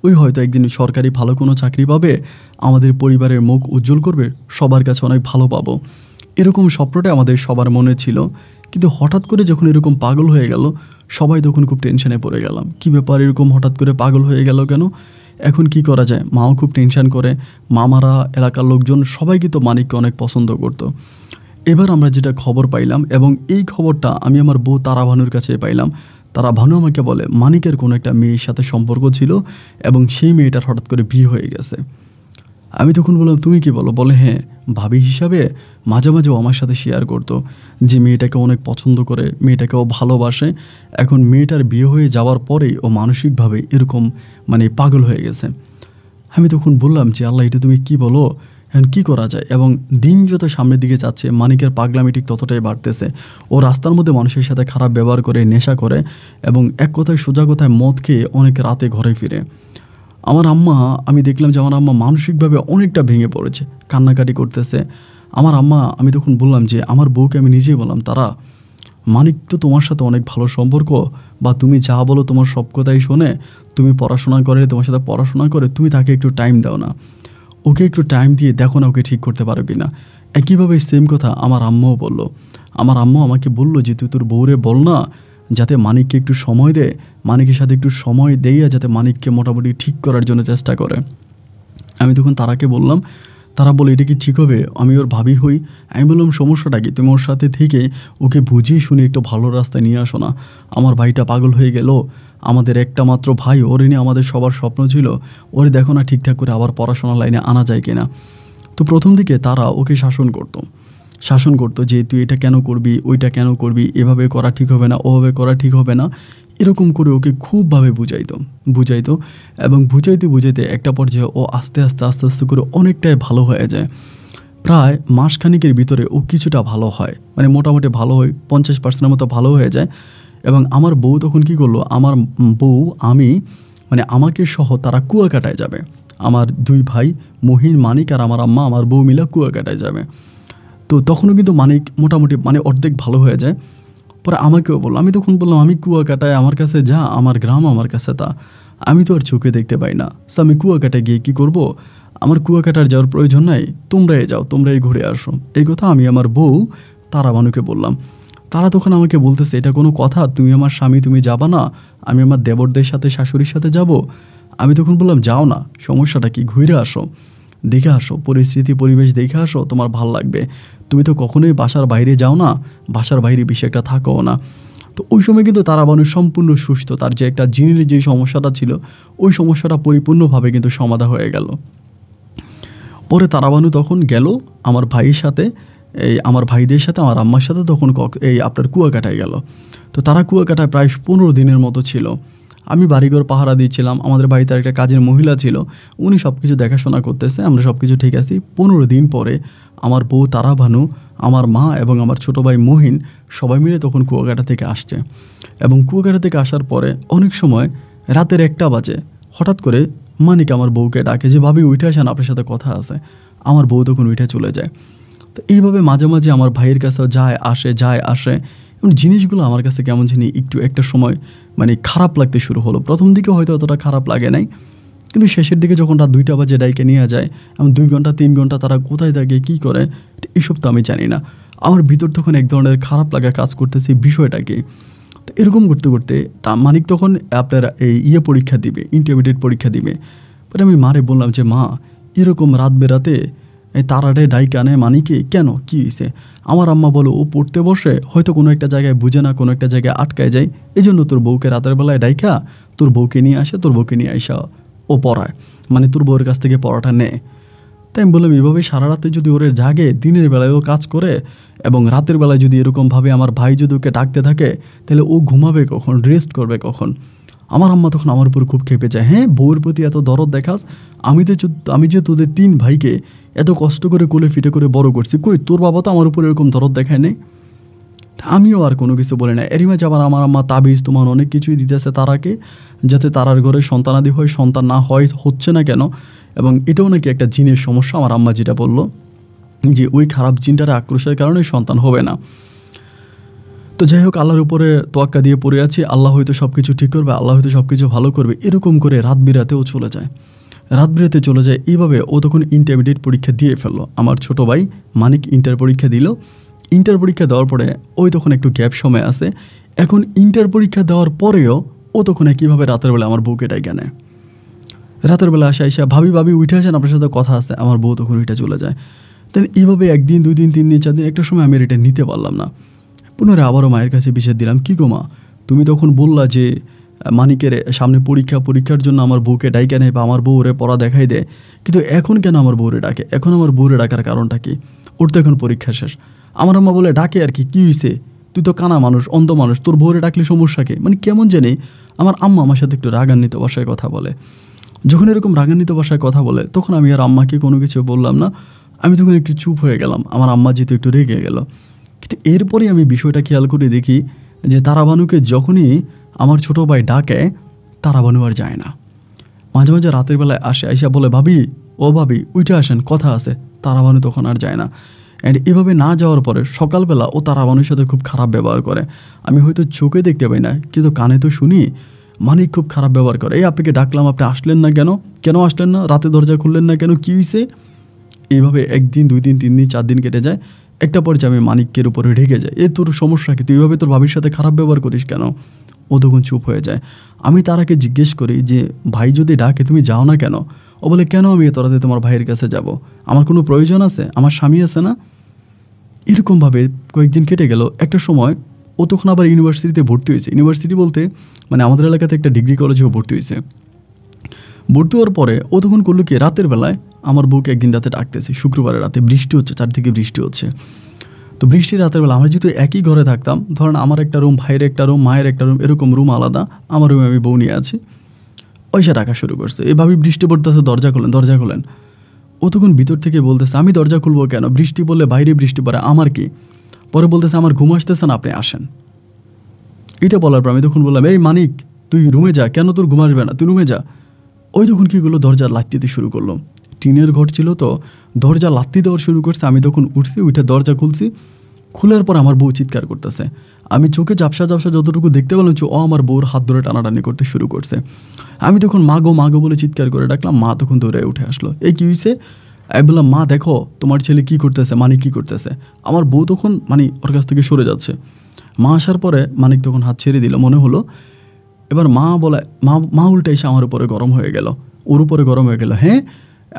Speaker 1: ওই হয়তো একদিন সরকারি ভালো কোনো চাকরি পাবে, আমাদের পরিবারের মুখ উজ্জ্বল করবে, সবার কাছে অনেক ভালো পাবো, এরকম স্বপ্নটা আমাদের সবার মনে ছিল। কিন্তু হঠাৎ করে যখন এরকম পাগল হয়ে গেল, সবাই তখন খুব টেনশনে পড়ে গেলাম। কী ব্যাপার, এরকম হঠাৎ করে পাগল হয়ে গেল কেন, এখন কি করা যায়? মাও খুব টেনশন করে, মামারা, এলাকার লোকজন সবাই কিন্তু মানিককে অনেক পছন্দ করতো। এবার আমরা যেটা খবর পাইলাম, এবং এই খবরটা আমি আমার বউ তারাভানুর কাছে পাইলাম। তারাভানু আমাকে বলে মানিকের কোনো একটা মেয়ের সাথে সম্পর্ক ছিল এবং সেই মেয়েটার হঠাৎ করে বিয়ে হয়ে গেছে। আমি তখন বললাম তুমি কি বলো? বলে হ্যাঁ, ভাবি হিসাবে মাঝে মাঝেও আমার সাথে শেয়ার করতো যে মেয়েটাকে অনেক পছন্দ করে, মেয়েটাকে ও ভালোবাসে। এখন মেয়েটার বিয়ে হয়ে যাওয়ার পরেই ও মানসিকভাবে এরকম মানে পাগল হয়ে গেছে। আমি তখন বললাম যে আল্লাহ, এটা তুমি কি বলো, এখন কী করা যায়? এবং দিন যত সামনের দিকে যাচ্ছে মানিকের পাগলামি ঠিক ততটাই বাড়তেছে। ও রাস্তার মধ্যে মানুষের সাথে খারাপ ব্যবহার করে, নেশা করে এবং এক কথায় সোজা কথায় মদ খেয়ে অনেক রাতে ঘরে ফিরে। আমি দেখলাম যে আমার আম্মা মানসিকভাবে অনেকটা ভেঙে পড়েছে, কান্নাকাটি করতেছে। আমি তখন বললাম যে আমার বউকে আমি নিজেই বললাম, মানিক তো তোমার সাথে অনেক ভালো সম্পর্ক, বা তুমি যা বলো তোমার সব কথাই শোনে, তুমি পড়াশোনা করে, তোমার সাথে পড়াশোনা করে, তুমি তাকে একটু টাইম দাও না, ওকে একটু টাইম দিয়ে দেখো না ওকে ঠিক করতে পারো কি না। একইভাবে সেম কথা আমার আম্মাও বললো। আমার আম্মা আমাকে বললো যে তুই তোর বউরে বল না যাতে মানিককে একটু সময় দেয়, মানিকের সাথে একটু সময় দেইয়া যাতে মানিককে মোটামুটি ঠিক করার জন্য চেষ্টা করে। আমি তখন তারাকে বললাম, তারা বলে এটা কি ঠিক হবে? আমি ওর ভাবি হই। আমি বললাম সমস্যাটা কি, তুমি ওর সাথে থেকে ওকে বুঝিয়ে শুনে একটু ভালো রাস্তায় নিয়ে আসো না। আমার ভাইটা পাগল হয়ে গেল, আমাদের একটা মাত্র ভাই, ওর নিয়ে আমাদের সবার স্বপ্ন ছিল, ওরে দেখো না ঠিকঠাক করে আবার পড়াশোনার লাইনে আনা যায় কিনা। তো প্রথম দিকে তারা ওকে শাসন করতো যে তুই এটা কেন করবি, ওইটা কেন করবি, এভাবে করা ঠিক হবে না, ওভাবে করা ঠিক হবে না, এরকম করে ওকে খুবভাবে বুঝাইতো এবং বুঝাইতে একটা পর্যায়ে ও আস্তে আস্তে করে অনেকটাই ভালো হয়ে যায়। প্রায় মাসখানেকের ভিতরে ও কিছুটা ভালো হয়, মানে মোটামুটি ভালো হয়, 50% মতো ভালো হয়ে যায়। এবং আমার বউ তখন কী করলো, আমার বউ মানে আমাকে সহ তারা কুয়াকাটায় যাবে। আমার 2 ভাই মানিক আর আমার আম্মা, আমার বউ মিলে কুয়াকাটায় যাবে। তো তখনও কিন্তু মানিক মোটামুটি মানে অর্ধেক ভালো হয়ে যায়। পরে আমাকেও বললো, আমি তখন বললাম আমি কুয়াকাটায়, আমার কাছে যা, আমার গ্রাম আমার কাছে তা, আমি তো আর চোখে দেখতে পাই না, আমি কুয়াকাটায় গিয়ে কী করব? আমার কুয়াকাটার যাওয়ার প্রয়োজন নাই, তোমরাই যাও, তোমরাই ঘুরে আসো। এই কথা আমি আমার বউ তারাবানুকে বললাম। তারা তখন আমাকে বলতেছে এটা কোনো কথা, তুমি আমার স্বামী, তুমি যাবা না? আমি আমার দেবরদের সাথে, শাশুড়ির সাথে যাব। আমি তখন বললাম যাও না, সমস্যাটা কি, ঘুরে আসো, দেখে আসো, পরিস্থিতি পরিবেশ দেখে আসো, তোমার ভাল লাগবে। তুমি তো কখনোই বাসার বাইরে যাও না, বাসার বাইরে বেশি একটা থাকো না। তো ওই সময় কিন্তু তারাবানু সম্পূর্ণ সুস্থ, তার যে একটা জিনের যে সমস্যাটা ছিল ওই সমস্যাটা পরিপূর্ণভাবে কিন্তু সমাধা হয়ে গেল। পরে তারাবানু তখন গেল আমার ভাইয়ের সাথে, আমার ভাইদের সাথে, আমার আম্মার সাথে তখন আপনার কুয়াকাটায় গেল। তো তারা কুয়াকাটায় প্রায় 15 দিনের মতো ছিল। আমি বাড়িঘর পাহারা দিয়েছিলাম, আমাদের বাড়িতে একটা কাজের মহিলা ছিল, উনি সব কিছু দেখাশোনা করতেছে, আমরা সব কিছু ঠিক আছি। 15 দিন পরে আমার বউ তারাবানু আমার মা এবং আমার ছোটো ভাই মহিন সবাই মিলে তখন কুয়াকাটা থেকে আসছে। এবং কুয়াকাটা থেকে আসার পরে অনেক সময় রাতের 1টা বাজে হঠাৎ করে মানিক আমার বউকে ডাকে যে ভাবি উঠে আসেন, আপনার সাথে কথা আছে। আমার বউ তখন উঠে চলে যায়। তো এইভাবে মাঝে মাঝে আমার ভাইয়ের কাছেও যায় আসে এবং জিনিসগুলো আমার কাছে কেমন জানি একটু একটা সময় মানে খারাপ লাগতে শুরু হলো। প্রথম দিকে হয়তো অতটা খারাপ লাগে নাই, কিন্তু শেষের দিকে যখন রাত 2টা বাজে ডাইকে নিয়ে যায় এবং 2 ঘন্টা 3 ঘন্টা তারা কোথায় থাকে কী করে এসব তো আমি জানি না। আমার ভিতর তখন এক ধরনের খারাপ লাগা কাজ করতেছে বিষয়টাকে। তো এরকম করতে করতে মানিক তখন আপনার এই পরীক্ষা দিবে, ইন্টারমিডিয়েট পরীক্ষা দিবে। পরে আমি মারে বললাম যে মা এরকম রাত বেরাতে এই তারারে ডাইকে আনে মানিকে কেন, কী হয়েছে? আমার আম্মা বলো ও পড়তে বসে হয়তো কোনো একটা জায়গায় বুঝে না, কোনো একটা জায়গায় আটকায় যায়, এই জন্য তোর বউকে রাতের বেলায় ডাইকা তোর বউকে নিয়ে আসে, তোর বউকে নিয়ে আসা ও পড়ায়, মানে তোর বউয়ের কাছ থেকে পড়াটা নেয়। তাই আমি বললাম এভাবে সারা রাতে যদি ওরে জাগে, দিনের বেলায় ও কাজ করে এবং রাতের বেলায় যদি এরকমভাবে আমার ভাই যদি ওকে ডাকতে থাকে তাহলে ও ঘুমাবে কখন, রেস্ট করবে কখন? আমার আম্মা তখন আমার উপর খুব খেপে যায়, হ্যাঁ বউয়ের প্রতি এত দরদ দেখাস, আমি যে তোদের 3 ভাইকে এত কষ্ট করে কোলে ফিটে করে বড় করছি, কই তোর বাবা তো আমার উপর এরকম দরদ দেখায় নেই। আমিও আর কোনো কিছু বলি না। এরই মাঝে আবার আমার আম্মা তাবিজ তোমার অনেক কিছুই দিতেছে তারাকে, যাতে তারার ঘরে সন্তানাদি হয়, সন্তান না হয়, হচ্ছে না কেন, এবং এটাও নাকি একটা জিনের সমস্যা। আমার আম্মা যেটা বললো যে ওই খারাপ জিনটার আক্রোশের কারণে সন্তান হবে না। তো যাই হোক, আল্লাহর উপরে তোয়াক্কা দিয়ে পড়ে আছি, আল্লাহ হয়তো সব কিছু ঠিক করবে, আল্লাহ হয়তো সব কিছু ভালো করবে। এরকম করে রাত বিরাতেও চলে যায়, এইভাবে ও তখন ইন্টারমিডিয়েট পরীক্ষা দিয়ে ফেললো। আমার ছোটো ভাই মানিক ইন্টার পরীক্ষা দিল। ইন্টার পরীক্ষা দেওয়ার পরে ওই তখন একটু গ্যাপ সময় আছে। এখন ইন্টার পরীক্ষা দেওয়ার পরেও ও তখন কীভাবে রাতের বেলা আমার বউকে ডাইকে নেয়। রাতের বেলা আইসা ভাবি উঠে আসেন, আপনার সাথে কথা আছে। আমার বউ তখন উঠে চলে যায়। তাহলে এইভাবে 1 দিন 2 দিন 3 দিন 4 দিন, একটা সময় আমি এটা নিতে পারলাম না। পুনরায় আবারও মায়ের কাছে বিষয় দিলাম, কী গো মা, তুমি তখন বললা যে মানিকের সামনে পরীক্ষার জন্য আমার বউকে ডাইকে নেয় বা আমার বউরে পড়া দেখাই দেয়, কিন্তু এখন কেন আমার বউরে ডাকে? এখন আমার বউরে ডাকার কারণটা কি? ওর তো এখন পরীক্ষা শেষ। আমার আম্মা বলে ডাকে আর কি হয়েছে, তুই তো কানা মানুষ, অন্ধ মানুষ, তোর বউরে ডাকলে সমস্যা কি? মানে কেমন জানি আমার আম্মা আমার সাথে একটু রাগান্বিত ভাষায় কথা বলে। যখন এরকম রাগান্বিত ভাষায় কথা বলে তখন আমি আর আম্মাকে কোনো কিছু বললাম না। আমি তখন একটু চুপ হয়ে গেলাম, আমার আম্মা যেহেতু একটু রেগে গেল। কিন্তু এরপরে আমি বিষয়টা খেয়াল করে দেখি যে তারাবানুকে যখনই আমার ছোটো ভাই ডাকে, তারাবানু আর যায় না। মাঝে মাঝে রাতের বেলায় আইসা বলে ভাবি উঠে আসেন, কথা আছে। তারাবানু তখন আর যায় না। অ্যান্ড এভাবে না যাওয়ার পরে সকালবেলা ও তারাবানুর সাথে খুব খারাপ ব্যবহার করে। আমি হয়তো চোখে দেখতে পাই না, কিন্তু কানে তো শুনি মানিক খুব খারাপ ব্যবহার করে। এই আপনাকে ডাকলাম, আপনি আসলেন না কেন আসলেন না, রাতে দরজা খুললেন না কেন, কী হয়েছে? এইভাবে 1 দিন 2 দিন 3 দিন 4 দিন কেটে যায়। একটা পর্যায়ে আমি মানিকের উপরে ঢেকে যাই, তোর সমস্যা কি, তুই এইভাবে তোর ভাবির সাথে খারাপ ব্যবহার করিস কেন? ও তখন চুপ হয়ে যায়। আমি তারাকে জিজ্ঞেস করি যে ভাই যদি ডাকে তুমি যাও না কেন? ও বলে কেন আমি এত রাতে তোমার ভাইয়ের কাছে যাব, আমার কোনো প্রয়োজন আছে, আমার স্বামী আছে না? এরকমভাবে কয়েকদিন কেটে গেল। একটা সময় ও তখন আবার ইউনিভার্সিটিতে ভর্তি হয়েছে। ইউনিভার্সিটি বলতে মানে আমাদের এলাকাতে একটা ডিগ্রি কলেজেও ভর্তি হয়েছে। ভর্তি হওয়ার পরে ও তখন করলো কি, রাতের বেলায় আমার বউকে একদিন রাতে ডাকতেছে, শুক্রবারের রাতে, বৃষ্টি হচ্ছে, চারদিকে বৃষ্টি হচ্ছে। তো বৃষ্টির রাতের বেলা আমরা যেহেতু একই ঘরে থাকতাম, ধরেন আমার একটা রুম, ভাইয়ের একটা রুম, মায়ের একটা রুম, এরকম রুম আলাদা, আমার রুমে আমি বউ নিয়ে আছি। ওইসা ডাকা শুরু করছে, এভাবে বৃষ্টি পড়তেছে, দরজা খোলেন। ও তখন ভিতর থেকে বলতেছে আমি দরজা খুলবো কেন, বৃষ্টি বললে বাইরে বৃষ্টি পড়ে, আমার কি? পরে বলতেছে আমার ঘুম আসতেছে না, আপনি আসেন। এটা বলার পর আমি তখন বললাম এই মানিক তুই রুমে যা, কেন তোর ঘুম আসবে না, তুই রুমে যা। ওই তখন কী করলো, দরজা লাথি দিতে শুরু করলো। টিনের ঘর ছিল তো, দরজা লাথি দেওয়ার শুরু করছে। আমি তখন উঠে দরজা খুলছি। খোলার পর আমার বউ চিৎকার করতেছে। আমি চোখে ঝাপসা যতটুকু দেখতে পেলাম ও আমার বউর হাত ধরে টানাটানি করতে শুরু করছে। আমি তখন মা গো বলে চিৎকার করে ডাকলাম। মা তখন দৌড়ে উঠে আসলো, এই কী হয়েছে? আমি বললাম মা দেখো তোমার ছেলে কী করতেছে, মানিক কী করতেছে। আমার বউ তখন ওর কাছ থেকে সরে যাচ্ছে। মা আসার পরে মানিক তখন হাত ছেড়ে দিল, মনে হলো এবার মা উল্টে এসে আমার উপরে গরম হয়ে গেল, ওর উপরে গরম হয়ে গেল। হ্যাঁ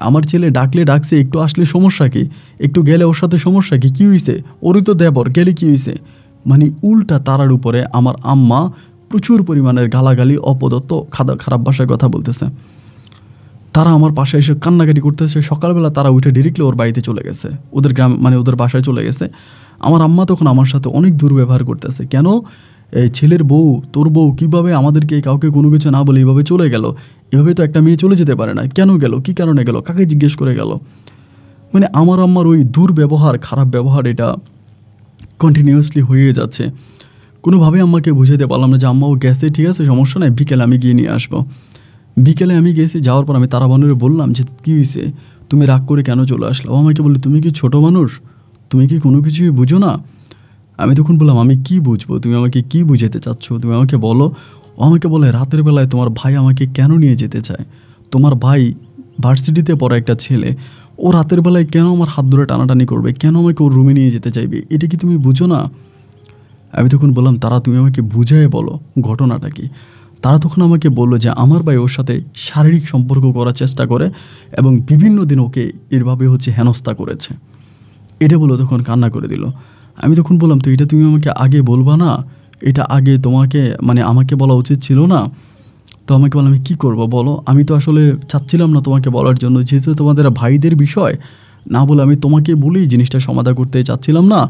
Speaker 1: আমার ছেলে ডাকছে, একটু আসলে সমস্যা কি, একটু গেলে ওর সাথে সমস্যা কি, কী হয়েছে, ওরই তো দেবর, গেলে কী হয়েছে? উল্টা তারার উপরে আমার আম্মা প্রচুর পরিমাণের গালাগালি, অপদত্ত খারাপ ভাষায় কথা বলতেছে। তারা আমার পাশে এসে কান্নাকাটি করতেছে। সকালবেলা তারা উঠে ডিরেক্টলি ওর বাড়িতে চলে গেছে, ওদের গ্রাম ওদের বাসায় চলে গেছে। আমার আম্মা তখন আমার সাথে অনেক দুর্ব্যবহার করতেছে। কেন এই ছেলের বউ, তোর বউ কীভাবে আমাদেরকে কাউকে কোনো কিছু না বলে এইভাবে চলে গেল? এভাবে তো একটা মেয়ে চলে যেতে পারে না, কেন গেল, কী কারণে গেল, কাকে জিজ্ঞেস করে গেল? মানে আমার আম্মার ওই দুর্ব্যবহার, খারাপ ব্যবহার এটা কন্টিনিউয়াসলি হয়ে যাচ্ছে। কোনোভাবে আম্মাকে বুঝাতে পারলাম না যে আম্মাও গেছে, ঠিক আছে সমস্যা নাই, বিকেলে আমি গিয়ে নিয়ে আসবো। বিকেলে আমি গেছি, যাওয়ার পর আমি তারাবানুরে বললাম যে কী হয়েছে, তুমি রাগ করে কেন চলে আসলো? ও আমাকে বললো তুমি কি ছোট মানুষ, তুমি কি কোনো কিছুই বুঝো না? আমি তখন বললাম আমি কি বুঝবো, তুমি আমাকে কি বুঝাতে চাচ্ছ, তুমি আমাকে বলো। ও আমাকে বলে রাতের বেলায় তোমার ভাই আমাকে কেন নিয়ে যেতে চায়? তোমার ভাই ভার্সিটিতে পড়া একটা ছেলে, ও রাতের বেলায় কেন আমার হাত ধরে টানাটানি করবে, কেন আমাকে ওর রুমে নিয়ে যেতে চাইবে, এটা কি তুমি বুঝো না? আমি তখন বললাম তারা তুমি আমাকে বুঝিয়ে বলো ঘটনাটা কি। তারা তখন আমাকে বললো যে আমার ভাই ওর সাথে শারীরিক সম্পর্ক করার চেষ্টা করে এবং বিভিন্ন দিন ওকে এরভাবে হেনস্থা করেছে। এটা বলে তখন কান্না করে দিল। আমি তখন বললাম তো এটা তুমি আমাকে আগে বলবা না, এটা আগে তোমাকে মানে আমাকে বলা উচিত ছিল না? তো আমাকে বললাম আমি কী করবো বলো, আমি তো আসলে চাচ্ছিলাম না তোমাকে বলার জন্য, যেহেতু তোমাদের ভাইদের বিষয় না বলে আমি তোমাকে বলেই জিনিসটা সমাধান করতে চাচ্ছিলাম না।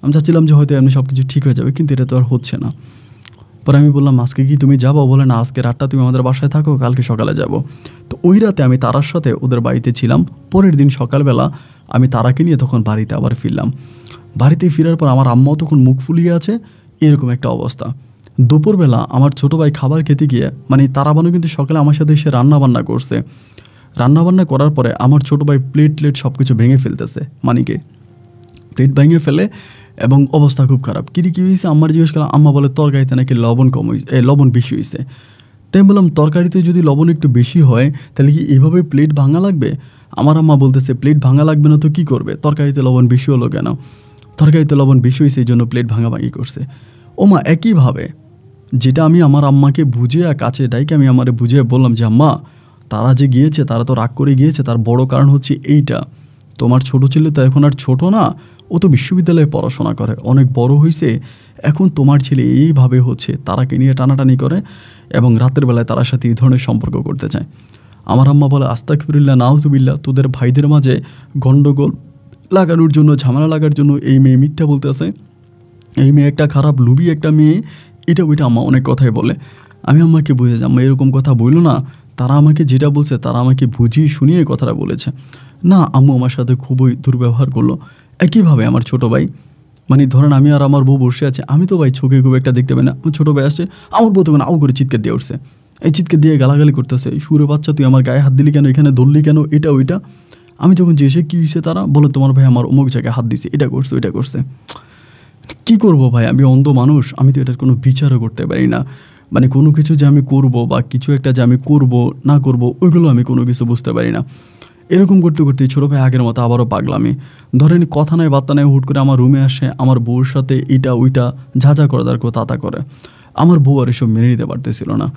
Speaker 1: আমি চাচ্ছিলাম যে হয়তো এমনি সব কিছু ঠিক হয়ে যাবে, কিন্তু এটা তো আর হচ্ছে না। পরে আমি বললাম আজকে কি তুমি যাবো? বলে না, আজকে রাতটা তুমি আমাদের বাসায় থাকো, কালকে সকালে যাব। তো ওই রাতে আমি তারার সাথে ওদের বাড়িতে ছিলাম। পরের দিন সকালবেলা আমি তারাকে নিয়ে তখন বাড়িতে আবার ফিরলাম। বাড়িতে ফেরার পর আমার আম্মাও তখন মুখ ফুলিয়ে আছে, এরকম একটা অবস্থা। দুপুরবেলা আমার ছোটো ভাই খাবার খেতে গিয়ে, মানে তারাবানু কিন্তু সকালে আমার সাথে এসে রান্নাবান্না করছে। রান্নাবান্না করার পরে আমার ছোটো ভাই প্লেট সব কিছু ভেঙে ফেলতেছে, মানিকে প্লেট ভেঙে ফেলে এবং অবস্থা খুব খারাপ। কী হয়েছে আমার জিজ্ঞেস করলাম, আম্মা বলে তরকারিতে নাকি লবণ কম হয়েছে, লবণ বেশি হয়েছে। তাই আমি বললাম তরকারিতে যদি লবণ একটু বেশি হয় তাহলে কি এভাবে প্লেট ভাঙা লাগবে? আমার আম্মা বলতেছে প্লেট ভাঙা লাগবে না তো কী করবে, তরকারিতে লবণ বেশি হলো কেন? তরকারিতে লবণ বেশি হয়েছে এই জন্য প্লেট ভাঙাভাঙি করছে। ও মা একইভাবে যেটা আমি আমার আম্মাকে বুঝিয়ে কাছে ডাইকে আমি আমারে বুঝিয়ে বললাম যে আম্মা তারা যে গিয়েছে, তারা তো রাগ করে গিয়েছে, তার বড় কারণ হচ্ছে এইটা, তোমার ছোট ছেলে তো এখন আর ছোট না, ও তো বিশ্ববিদ্যালয়ে পড়াশোনা করে, অনেক বড় হয়েছে, এখন তোমার ছেলে এইভাবে তারাকে নিয়ে টানাটানি করে এবং রাতের বেলায় তার সাথে এই ধরনের সম্পর্ক করতে চায়। আমার আম্মা বলে আস্তাগফিরুল্লাহ নাউজুবিল্লাহ, তোদের ভাইদের মাঝে গণ্ডগোল লাগানোর জন্য, ঝামেলা লাগার জন্য এই মেয়ে মিথ্যা বলতেছে, এই মেয়ে একটা খারাপ লুবি একটা মেয়ে, এটা ওইটা আম্মা অনেক কথাই বলে। আমি আম্মাকে বুঝেছি আম্মা এরকম কথা বললো না, তারা আমাকে যেটা বলছে তারা আমাকে বুঝিয়ে শুনিয়ে কথাটা বলেছে না। আম্মু আমার সাথে খুবই দুর্ব্যবহার করলো। একইভাবে আমার ছোটো ভাই, মানে ধরেন আমি আর আমার বউ বসে আছে, আমি তো ভাই চোখে খুব একটা দেখতে পাই না, আমার ছোটো ভাই আসছে, আমার বউ তখন আউ করে চিৎকার দিয়ে উঠছে, এই চিৎকার দিয়ে গালাগালি করতেছে, সুরে বাচ্চা তুই আমার গায়ে হাত দিলি কেন, এখানে ধরলি কেন, এটা ওইটা। আমি যখন জিজ্ঞেস কী হয়েছে, তারা বলে তোমার ভাই আমার অমুক জায়গায় হাত দিছে, এটা করছে ওইটা করছে। কী করবো ভাই, আমি অন্ধ মানুষ, আমি তো এটার কোনো বিচারও করতে পারি না। মানে কোনো কিছু যে আমি করব বা কিছু একটা যে আমি করব না করব ওইগুলো আমি কোনো কিছু বুঝতে পারি না। এরকম করতে করতে ছোটো ভাই আগের মতো আবারও পাগলামি, ধরেন কথা নয় বার্তা নয়, হুট করে আমার রুমে আসে, আমার বউর সাথে এইটা ওইটা যা যা করে দরকার তাতা করে। আমার বউ আর এসব মেনে নিতে পারতেছিল না।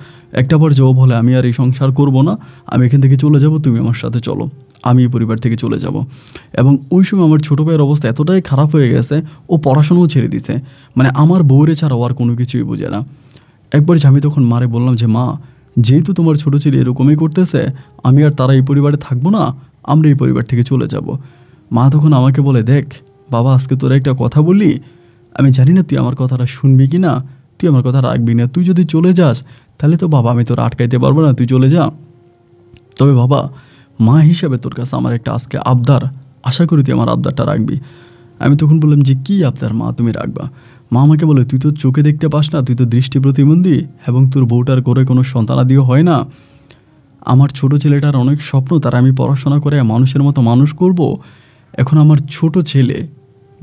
Speaker 1: একটা বার জবাব বলে আমি আর এই সংসার করব না, আমি এখান থেকে চলে যাব, তুমি আমার সাথে চলো, আমি এই পরিবার থেকে চলে যাব। এবং ওই সময় আমার ছোটো ভাইয়ের অবস্থা এতটাই খারাপ হয়ে গেছে, ও পড়াশোনাও ছেড়ে দিছে, মানে আমার বউরে ছাড়া ও আর কোনো কিছুই বোঝে না। একবার যে আমি তখন মারে বললাম যে মা, যেহেতু তোমার ছোটো ছেলে এরকমই করতেছে, আমি আর তারা এই পরিবারে থাকবো না, আমরা এই পরিবার থেকে চলে যাব। মা তখন আমাকে বলে দেখ বাবা, আজকে তোরা একটা কথা বললি, আমি জানি না তুই আমার কথাটা শুনবি কি না, তুই আমার কথা রাখবি না, তুই যদি চলে যাস তাহলে তো বাবা আমি তোর আটকাইতে পারবো না, তুই চলে যা। তবে বাবা মা হিসাবে তোর কাছে আমার একটা আজকে আবদার, আশা করি তুই আমার আবদারটা রাখবি। আমি তখন বললাম যে কী আবদার মা তুমি রাখবা? মা আমাকে বলে তুই তো চোখে দেখতে পাস না, তুই তো দৃষ্টি প্রতিবন্ধী এবং তোর বউটার করে কোনো সন্তানাদিও হয় না। আমার ছোট ছেলেটার অনেক স্বপ্ন, তার আমি পড়াশোনা করে মানুষের মতো মানুষ করব। এখন আমার ছোট ছেলে,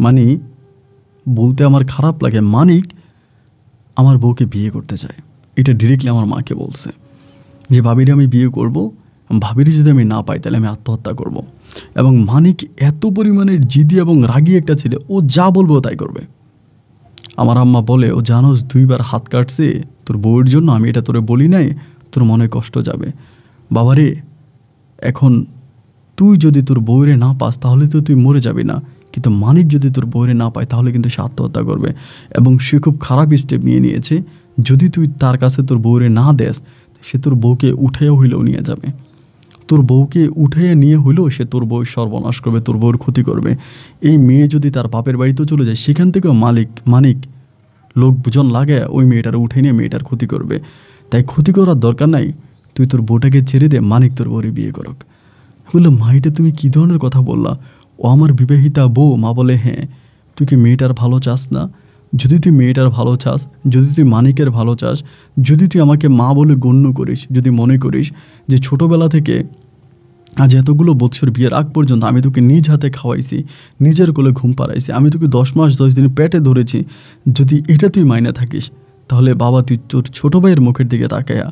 Speaker 1: মানে বলতে আমার খারাপ লাগে, মানিক আমার বউকে বিয়ে করতে চায়। এটা ডিরেক্টলি আমার মাকে বলছে যে ভাবিরে আমি বিয়ে করব, ভাবিরে যদি আমি না পাই তাহলে আমি আত্মহত্যা করব। এবং মানিক এত পরিমাণের জিদি এবং রাগী একটা ছেলে, ও যা বলবো তাই করবে। আমার আম্মা বলে ও জানোস 2 বার হাত কাটছে তোর বউয়ের জন্য, আমি এটা তোরে বলি নাই, তোর মনে কষ্ট যাবে। বাবারে এখন তুই যদি তোর বউরে না পাস তাহলে তো তুই মরে যাবি না, কিন্তু মানিক যদি তোর বউরে না পায় তাহলে কিন্তু সে আত্মহত্যা করবে। এবং সে খুব খারাপ স্টেপ নিয়েছে, যদি তুই তার কাছে তোর বউরে না দেস সে তোর বউকে উঠাইয়া হইলেও নিয়ে যাবে, তোর বউকে উঠাইয়া নিয়ে হইলেও সে তোর বউ সর্বনাশ করবে, তোর বউর ক্ষতি করবে। এই মেয়ে যদি তার বাপের বাড়িতেও চলে যায় সেখান থেকেও মানিক লোকজন লাগে ওই মেয়েটার উঠে নিয়ে মেয়েটার ক্ষতি করবে। তাই ক্ষতি করার দরকার নাই, তুই তোর বউটাকে ছেড়ে দে, মানিক তোর বউরে বিয়ে করুক। বললো মা এটা তুমি কী ধরনের কথা বললা? ও ও আমার বিবাহিতা বউ। মা বলে, হ্যাঁ, তুই কি মেয়েটার ভালো চাস না? যদি তুই মেয়েটার ভালো চাস, যদি তুই মানিকের ভালো চাস, যদি তুই আমাকে মা বলে গণ্য করিস, যদি মনে করিস যে ছোটোবেলা থেকে আজ এতগুলো বছর বিয়ের আগ পর্যন্ত আমি তোকে নিজ হাতে খাওয়াইছি, নিজের কোলে ঘুম পাড়াইছি, আমি তোকে 10 মাস 10 দিন পেটে ধরেছি, যদি এটা তুই মাইনে থাকিস, তাহলে বাবা তুই তোর ছোটো ভাইয়ের মুখের দিকে তাকায়া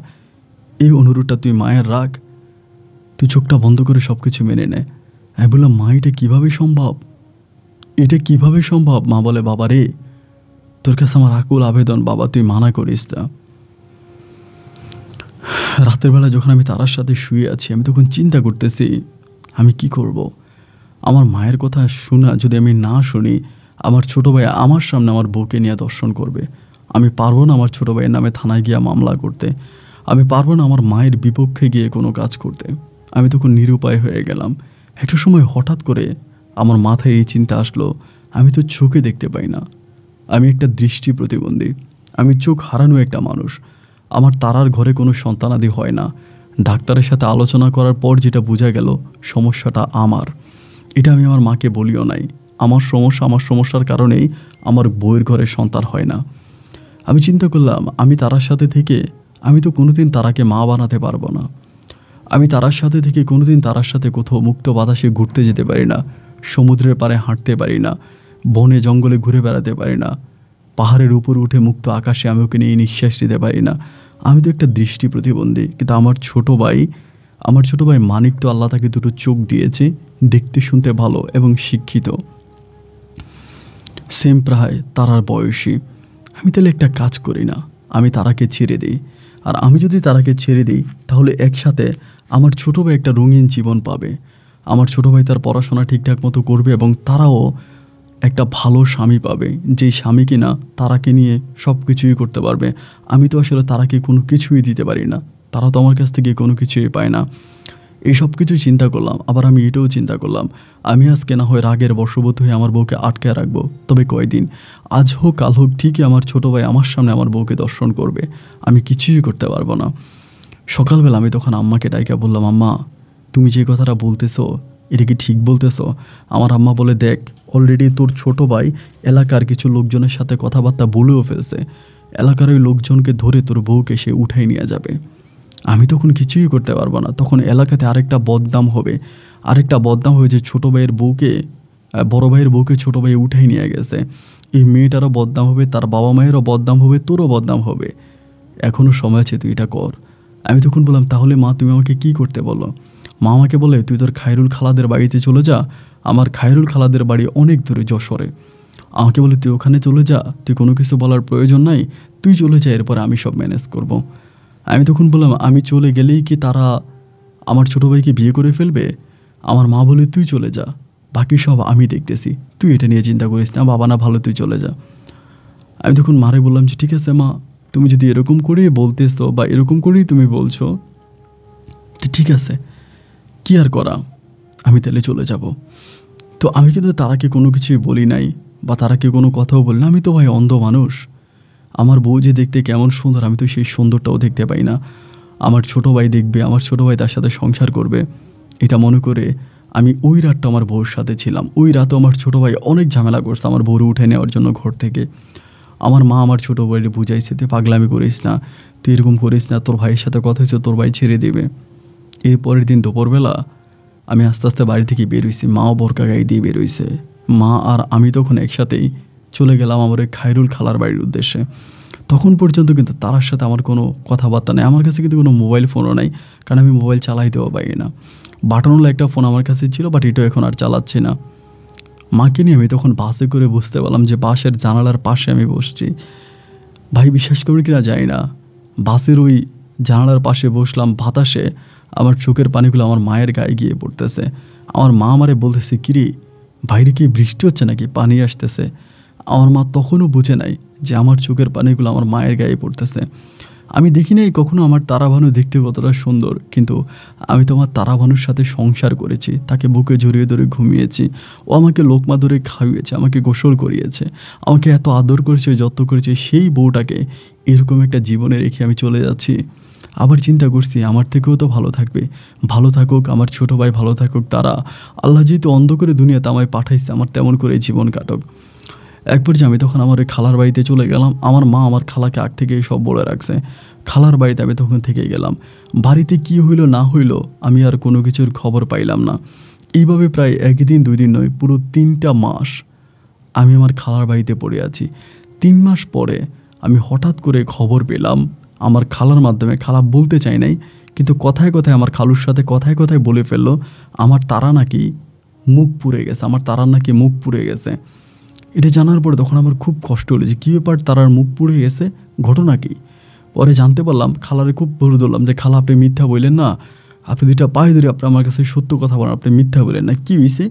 Speaker 1: এই অনুরোধটা তুই মায়ের রাখ, তুই চোখটা বন্ধ করে সব কিছু মেনে নে। আমি বললাম, মা এটা কীভাবে সম্ভব? এটা কিভাবে সম্ভব? মা বলে, বাবা রে, তোর কাছে আমার আকুল আবেদন, বাবা তুই মানা করিস না। রাতের বেলা যখন আমি তারার সাথে শুয়ে আছি, আমি তখন চিন্তা করতেছি আমি কি করব। আমার মায়ের কথা শোনা যদি আমি না শুনি, আমার ছোটো ভাই আমার সামনে আমার বউকে নিয়ে দর্শন করবে। আমি পারবো না আমার ছোটো ভাইয়ের নামে থানায় গিয়ে মামলা করতে, আমি পারবো না আমার মায়ের বিপক্ষে গিয়ে কোনো কাজ করতে। আমি তখন নিরুপায় হয়ে গেলাম। একটা সময় হঠাৎ করে আমার মাথায় এই চিন্তা আসলো, আমি তো চোখে দেখতে পাই না, আমি একটা দৃষ্টি প্রতিবন্ধী, আমি চোখ হারানো একটা মানুষ। আমার তারার ঘরে কোনো সন্তানাদি হয় না। ডাক্তারের সাথে আলোচনা করার পর যেটা বোঝা গেল, সমস্যাটা আমার। এটা আমি আমার মাকে বলিও নাই। আমার সমস্যার কারণেই আমার বউয়ের ঘরে সন্তান হয় না। আমি চিন্তা করলাম, আমি তারার সাথে থেকে আমি তো কোনোদিন তারাকে মা বানাতে পারবো না। আমি তারার সাথে থেকে কোনোদিন তারার সাথে কোথাও মুক্ত বাতাসে ঘুরতে যেতে পারি না, সমুদ্রের পাড়ে হাঁটতে পারি না, বনে জঙ্গলে ঘুরে বেড়াতে পারি না, পাহাড়ের উপর উঠে মুক্ত আকাশে আমি ওকে নিয়ে নিঃশ্বাস নিতে পারি না। আমি তো একটা দৃষ্টি প্রতিবন্ধী। কিন্তু আমার ছোটো ভাই মানিক তো আল্লাহ তাকে দুটো চোখ দিয়েছে, দেখতে শুনতে ভালো এবং শিক্ষিত, সেম প্রায় তারার বয়সী। আমি তাহলে একটা কাজ করি না, আমি তারাকে ছেড়ে দিই। আর আমি যদি তারাকে ছেড়ে দিই, তাহলে একসাথে আমার ছোটো ভাই একটা রঙিন জীবন পাবে। আমার ছোটো ভাই তার পড়াশোনা ঠিকঠাক মতো করবে এবং তারাও একটা ভালো স্বামী পাবে, যেই স্বামী কিনা তারাকে নিয়ে সব কিছুই করতে পারবে। আমি তো আসলে তারাকে কোনো কিছুই দিতে পারি না, তারা তো আমার কাছ থেকে কোনো কিছুই পায় না। এই সব কিছু চিন্তা করলাম। আবার আমি এটাও চিন্তা করলাম, আমি আজকে না হয় রাগের বশবর্তী হয়ে আমার বউকে আটকে রাখবো, তবে কয়দিন, আজ হোক কাল হোক, ঠিকই আমার ছোটো ভাই আমার সামনে আমার বউকে দর্শন করবে, আমি কিছুই করতে পারবো না। সকালবেলা আমি তখন আম্মাকে ডাইকা বললাম, আম্মা তুমি যে কথাটা বলতেছো এটা কি ঠিক বলতেছো? আমার আম্মা বলে, দেখ, অলরেডি তোর ছোটো ভাই এলাকার কিছু লোকজনের সাথে কথাবার্তা বলেও ফেলছে, এলাকার ওই লোকজনকে ধরে তোর বউকে সে উঠাই নিয়ে যাবে। আমি তখন কিছুই করতে পারবো না। তখন এলাকাতে আরেকটা বদনাম হবে যে ছোটো ভাইয়ের বউকে, বড় ভাইয়ের বউকে ছোটো ভাই উঠাই নিয়ে গেছে। এই মেয়েটারও বদনাম হবে, তার বাবা মায়েরও বদনাম হবে, তোরও বদনাম হবে। এখনও সময় আছে, তুই এটা কর। আমি তখন বললাম, তাহলে মা তুমি আমাকে কি করতে বলো? মা আমাকে বলে, তুই তোর খায়রুল খালাদের বাড়িতে চলে যা। আমার খায়রুল খালাদের বাড়ি অনেক দূরে, যশোরে। আমাকে বলে, তুই ওখানে চলে যা, তুই কোনো কিছু বলার প্রয়োজন নাই, তুই চলে যা, এরপর আমি সব ম্যানেজ করব। আমি তখন বললাম, আমি চলে গেলেই কি তারা আমার ছোটো ভাইকে বিয়ে করে ফেলবে? আমার মা বলে, তুই চলে যা, বাকি সব আমি দেখতেছি, তুই এটা নিয়ে চিন্তা করিস না, বাবা না ভালো, তুই চলে যা। আমি তখন মারে বললাম যে, ঠিক আছে মা, তুমি যদি এরকম করেই বলতেছো বা এরকম করেই তুমি বলছো, তো ঠিক আছে, কি আর করা, আমি তাহলে চলে যাব। তো আমি কিন্তু তারাকে কোনো কিছুই বলি নাই বা তারাকে কোনো কথাও বলি না। আমি তো ভাই অন্ধ মানুষ, আমার বউ যে দেখতে কেমন সুন্দর, আমি তো সেই সুন্দরটাও দেখতে পাই না। আমার ছোটো ভাই দেখবে, আমার ছোটো ভাই তার সাথে সংসার করবে, এটা মনে করে আমি ওই রাতটা আমার বউর সাথে ছিলাম। ওই রাতও আমার ছোটো ভাই অনেক ঝামেলা করছে আমার বউর উঠে নেওয়ার জন্য ঘর থেকে। আমার মা আমার ছোটো ভাইয়ের বুঝাইছে, তুই পাগলামি করিস না, তুই এরকম করিস না, তোর ভাইয়ের সাথে কথা হয়েছে, তোর ভাই ছেড়ে দেবে। এর পরের দিন দুপুরবেলা আমি আস্তে আস্তে বাড়ি থেকে বেরোইছি, মাও বোরকা গায়ে দিয়ে বেরোইছে। মা আর আমি তখন একসাথেই চলে গেলাম আমার ওই খায়রুল খালার বাড়ির উদ্দেশ্যে। তখন পর্যন্ত কিন্তু তার সাথে আমার কোনো কথাবার্তা নেই। আমার কাছে কিন্তু কোনো মোবাইল ফোনও নাই, কারণ আমি মোবাইল চালাইতেও পারি না। বাটনওয়ালা একটা ফোন আমার কাছে ছিল, বাট এটাও এখন আর চালাচ্ছি না। মাকে নিয়ে আমি তখন বাসে করে বুঝতে পারলাম যে বাসের জানালার পাশে আমি বসছি। ভাই বিশ্বাস করবে কিনা জানি না, বাসের ওই জানালার পাশে বসলাম, বাতাসে আমার চোখের পানিগুলো আমার মায়ের গায়ে গিয়ে পড়তেছে। আমার মা আমারে বলতেছে, কিরে বাইরে কি বৃষ্টি হচ্ছে নাকি, পানি আসতেছে? আমার মা তখনও বুঝে নাই যে আমার চোখের পানিগুলো আমার মায়ের গায়ে পড়তেছে। আমি দেখি নাই কখনো আমার তারাভানু দেখতে কতটা সুন্দর, কিন্তু আমি তো আমার তারাভানুর সাথে সংসার করেছি, তাকে বুকে জড়িয়ে ধরে ঘুমিয়েছি, ও আমাকে লোকমা ধরে খাইয়েছে, আমাকে গোসল করিয়েছে, আমাকে এত আদর করেছে, যত্ন করেছে। সেই বউটাকে এরকম একটা জীবনে রেখে আমি চলে যাচ্ছি। আবার চিন্তা করছি আমার থেকেও তো ভালো থাকবে, ভালো থাকুক, আমার ছোট ভাই ভালো থাকুক, তারা আল্লাহ যেহেতু অন্ধ করে দুনিয়াতে আমায় পাঠাইছে, আমার তেমন করে জীবন কাটুক। একবার যে আমি তখন আমার ওই খালার বাড়িতে চলে গেলাম। আমার মা আমার খালাকে আগ থেকেই সব বলে রাখছে। খালার বাড়িতে আমি তখন থেকে গেলাম। বাড়িতে কি হইল না হইল আমি আর কোনো কিছুর খবর পাইলাম না। এইভাবে প্রায় একদিন 2 দিন নয়, পুরো 3টা মাস আমি আমার খালার বাড়িতে পড়ে আছি। 3 মাস পরে আমি হঠাৎ করে খবর পেলাম আমার খালার মাধ্যমে। খালা বলতে চাই নাই, কিন্তু কথায় কথায় আমার খালুর সাথে কথায় কথায় বলে ফেললো আমার তারা নাকি মুখ পুড়ে গেছে, আমার তারার নাকি মুখ পুড়ে গেছে। এটা জানার পরে তখন আমার খুব কষ্ট হলো যে কী ব্যাপার, তারার মুখ পুড়ে গেছে, ঘটনা কি? পরে জানতে পারলাম, খালারে খুব বলে ধরলাম যে খালা আপনি মিথ্যা বললেন না, আপনি 2টা পায়ে ধরে আপনি আমার কাছে সত্য কথা বলেন, আপনি মিথ্যা বলেন না, কী হয়েছে?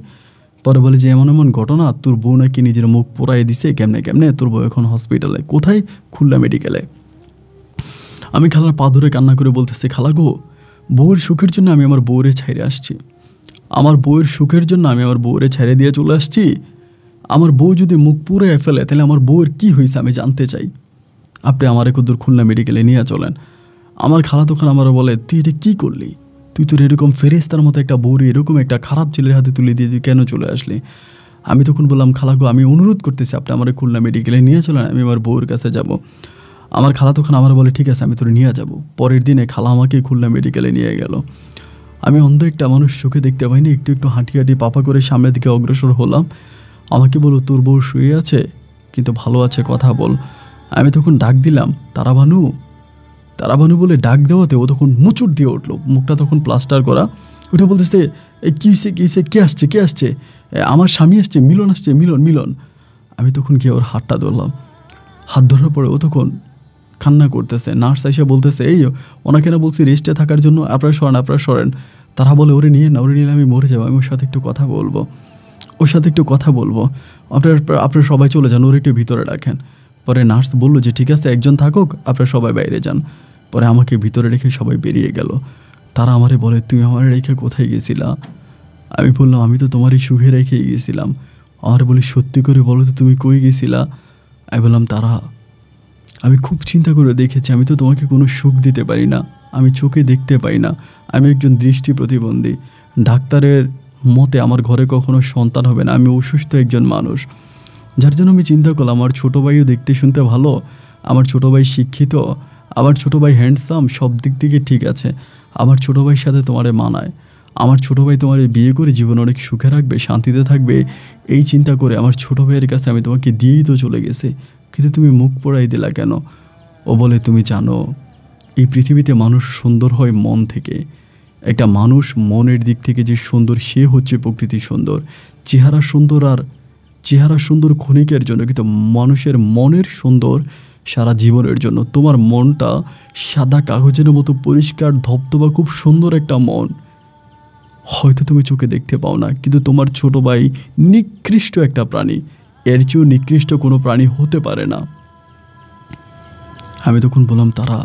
Speaker 1: পরে বলে যে এমন এমন ঘটনা, তোর বউ নাকি নিজের মুখ পোড়াই দিছে, কেমনে কেমনে, তোর বউ এখন হসপিটালে। কোথায়? খুলনা মেডিকেলে। আমি খালার পা ধরে কান্না করে বলতেছি, খালা গো, বউয়ের সুখের জন্য আমি আমার বউরে ছাইরে আসছি, আমার বউয়ের সুখের জন্য আমি আমার বউরে ছাইরে দিয়ে চলে আসছি। আমার বউ যদি মুখ পুড়ে ফেলে তাহলে আমার বউয়ের কী হয়েছে আমি জানতে চাই। আপনি আমার একদূর খুলনা মেডিকেলে নিয়ে চলেন। আমার খালা তখন আমার বলে, তুই এটা কী করলি? তুই তোর এরকম ফেরেস্তার মতো একটা বউরে এরকম একটা খারাপ ছেলের হাতে তুলে দিয়ে তুই কেন চলে আসলি? আমি তখন বললাম, খালা গো, আমি অনুরোধ করতেছি আপনি আমার খুলনা মেডিকেলে নিয়ে চলেন, আমি আমার বউয়ের কাছে যাব। আমার খালা তখন আমার বলে, ঠিক আছে আমি তোর নিয়ে যাব। পরের দিনে খালা আমাকে খুলনা মেডিকেলে নিয়ে গেল। আমি অন্ধ একটা মানুষ, চোখে দেখতে পাইনি, একটু একটু হাঁটি হাঁটি পাপা করে সামনের দিকে অগ্রসর হলাম। আমাকে বলো, তোর বউ শুয়ে আছে কিন্তু ভালো আছে, কথা বল। আমি তখন ডাক দিলাম, তারাবানু, তারাবানু বলে ডাক দেওয়াতে ও তখন মুচুর দিয়ে উঠলো, মুখটা তখন প্লাস্টার করা। ওটা বলতেছে, এই কী হয়েছে, কী হয়েছে, কে আসছে, কে আসছে? আমার স্বামী আসছে, মিলন আসছে, মিলন, মিলন। আমি তখন গিয়ে ওর হাতটা ধরলাম। হাত ধরার পরে ও তখন কান্না করতেছে। নার্স এসে বলতেছে, এই ওনাকে না বলছি রেস্টে থাকার জন্য, আপনারা সরেন, আপনারা সরেন। তারা বলে, ওরে নিয়ে না, ওরে নিয়ে আমি মরে যাবো, আমি ওর সাথে একটু কথা বলবো, ওর সাথে একটু কথা বলবো, আপনারা সবাই চলে যান, ওর একটু ভিতরে রাখেন। পরে নার্স বললো যে ঠিক আছে, একজন থাকুক, আপনারা সবাই বাইরে যান। পরে আমাকে ভিতরে রেখে সবাই বেরিয়ে গেল। তারা আমারে বলে, তুমি আমার রেখে কোথায় গেছিলা? আমি বললাম, আমি তো তোমারই সুখে রেখেই গেছিলাম। আমার বলি, সত্যি করে বলো তো তুমি কই গেছিলা? আমি বললাম, তারা, আমি খুব চিন্তা করে দেখেছি, আমি তো তোমাকে কোনো সুখ দিতে পারি না, আমি চোখে দেখতে পাই না, আমি একজন দৃষ্টি প্রতিবন্ধী। ডাক্তারের মতে আমার ঘরে কখনো সন্তান হবে না, আমি অসুস্থ একজন মানুষ। যার জন্য আমি চিন্তা করলাম, আমার ছোটো ভাইও দেখতে শুনতে ভালো, আমার ছোটো ভাই শিক্ষিত, আমার ছোটো ভাই হ্যান্ডসাম, সব দিক থেকে ঠিক আছে, আমার ছোটো ভাইয়ের সাথে তোমারে মানায়, আমার ছোটো ভাই তোমার বিয়ে করে জীবন অনেক সুখে রাখবে, শান্তিতে থাকবে। এই চিন্তা করে আমার ছোটো ভাইয়ের কাছে আমি তোমাকে দিয়েই তো চলে গেছি, কিন্তু তুমি মুখ পোড়াই দিলা কেন? ও বলে, তুমি জানো এই পৃথিবীতে মানুষ সুন্দর হয় মন থেকে। একটা মানুষ মনের দিক থেকে যে সুন্দর, সে হচ্ছে প্রকৃতি সুন্দর। চেহারা সুন্দর, আর চেহারা সুন্দর ক্ষণিকের জন্য, কিন্তু মানুষের মনের সুন্দর সারা জীবনের জন্য। তোমার মনটা সাদা কাগজের মতো পরিষ্কার ধবধবা, খুব সুন্দর একটা মন, হয়তো তুমি চোখে দেখতে পাও না, কিন্তু তোমার ছোট ভাই নিকৃষ্ট একটা প্রাণী, এর চেয়েও নিকৃষ্ট কোনো প্রাণী হতে পারে না। আমি তখন বললাম, তারা,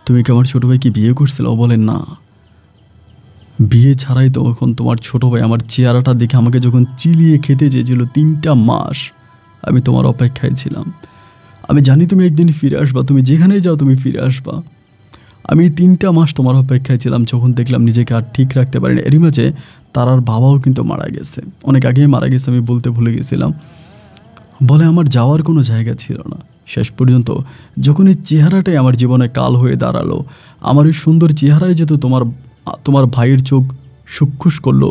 Speaker 1: তুমি কি আমার ছোটো ভাইকে বিয়ে করছিলে? ও বলেন, না, বিয়ে ছাড়াই তো এখন তোমার ছোটো ভাই আমার চেহারাটা দেখে আমাকে যখন চিলিয়ে খেতে চেয়েছিল, 3টা মাস আমি তোমার অপেক্ষায় ছিলাম। আমি জানি তুমি একদিন ফিরে আসবা, তুমি যেখানেই যাও তুমি ফিরে আসবা। আমি 3টা মাস তোমার অপেক্ষায় ছিলাম, যখন দেখলাম নিজেকে আর ঠিক রাখতে পারিনি। এরই মাঝে তারার বাবাও কিন্তু মারা গেছে, অনেক আগেই মারা গেছে, আমি বলতে ভুলে গেছিলাম। বলে, আমার যাওয়ার কোনো জায়গা ছিল না। শেষ পর্যন্ত যখন এই চেহারাটাই আমার জীবনে কাল হয়ে দাঁড়ালো, আমার এই সুন্দর চেহারায় যেহেতু তোমার ভাইয়ের চোখ সুক্ষুষ করলো,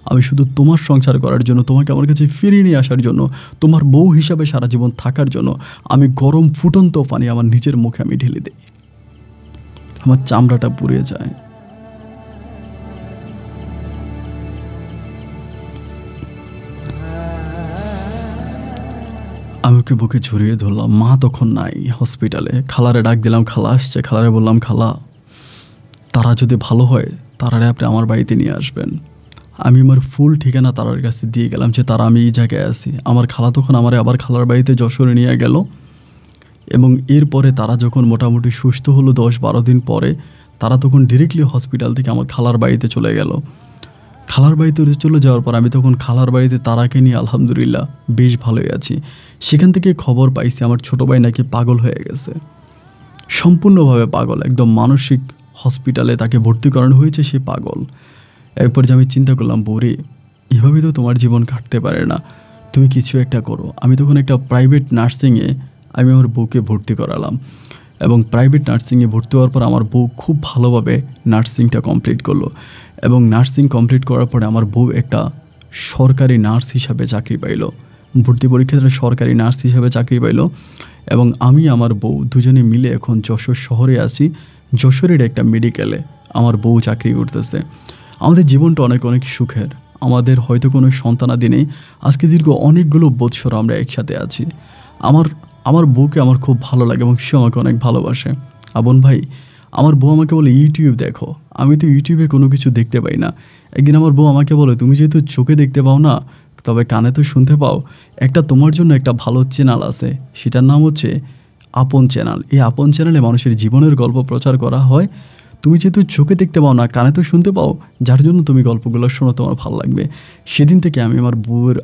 Speaker 1: আমি শুধু তোমার সংসার করার জন্য, তোমাকে আমার কাছে ফিরিয়ে নিয়ে আসার জন্য, তোমার বউ হিসাবে সারা জীবন থাকার জন্য আমি গরম ফুটন্ত পানি আমার নিজের মুখে আমি ঢেলে দিই, আমার চামড়াটা পুড়ে যায়। আমি ওকে বুকে ঝরিয়ে ধরলাম। মা তখন নাই, হসপিটালে। খালারে ডাক দিলাম, খালা আসছে। খালারে বললাম, খালা, তারা যদি ভালো হয় তারারে আপনি আমার বাড়িতে নিয়ে আসবেন। আমি আমার ফুল ঠিকানা তারার কাছে দিয়ে গেলাম যে তারা আমি এই জায়গায় আছি। আমার খালা তখন আমার আবার খালার বাড়িতে যশোরে নিয়ে গেল, এবং এরপরে তারা যখন মোটামুটি সুস্থ হলো 10-12 দিন পরে, তারা তখন ডিরেক্টলি হসপিটাল থেকে আমার খালার বাড়িতে চলে গেল। খালার বাড়িতে চলে যাওয়ার পর আমি তখন খালার বাড়িতে তারাকে নিয়ে আলহামদুলিল্লাহ বেশ ভালোই আছি। সেখান থেকে খবর পাইছি আমার ছোটো ভাই নাকি পাগল হয়ে গেছে, সম্পূর্ণভাবে পাগল, একদম মানসিক হসপিটালে তাকে ভর্তি করানো হয়েছে, সে পাগল। এরপর যে আমি চিন্তা করলাম, বৌরে এভাবে তো তোমার জীবন কাটতে পারে না, তুমি কিছু একটা করো। আমি তখন একটা প্রাইভেট নার্সিংয়ে আমি আমার বউকে ভর্তি করালাম, এবং প্রাইভেট নার্সিংয়ে ভর্তি হওয়ার পর আমার বউ খুব ভালোভাবে নার্সিংটা কমপ্লিট করলো, এবং নার্সিং কমপ্লিট করার পরে আমার বউ একটা সরকারি নার্স হিসাবে চাকরি পাইলো। ভর্তি পরীক্ষাতে সরকারি নার্স হিসাবে চাকরি পাইলো, এবং আমি আমার বউ দুজনে মিলে এখন যশোর শহরে আছি। যশোরের একটা মেডিকেলে আমার বউ চাকরি করতেছে। আমাদের জীবনটা অনেক অনেক সুখের। আমাদের হয়তো কোনো সন্তানাদি নেই, আজকে দীর্ঘ অনেকগুলো বৎসর আমরা একসাথে আছি। আমার বউকে আমার খুব ভালো লাগে এবং সে আমাকে অনেক ভালোবাসে। আবন ভাই, আমার বউ আমাকে বলে ইউটিউব দেখো, আমি তো ইউটিউবে কোনো কিছু দেখতে পাই না। একদিন আমার বউ আমাকে বলে, তুমি যেহেতু চোখে দেখতে পাও না, তবে কানে তো শুনতে পাও, একটা তোমার জন্য একটা ভালো চ্যানেল আছে, সেটার নাম হচ্ছে আপন চ্যানেল। এই আপন চ্যানেলে মানুষের জীবনের গল্প প্রচার করা হয়। তুমি যেহেতু চোখে দেখতে পাও না, কানে তো শুনতে পাও, যার জন্য তুমি গল্পগুলো শোনো, তোমার ভালো লাগবে। সেদিন থেকে আমি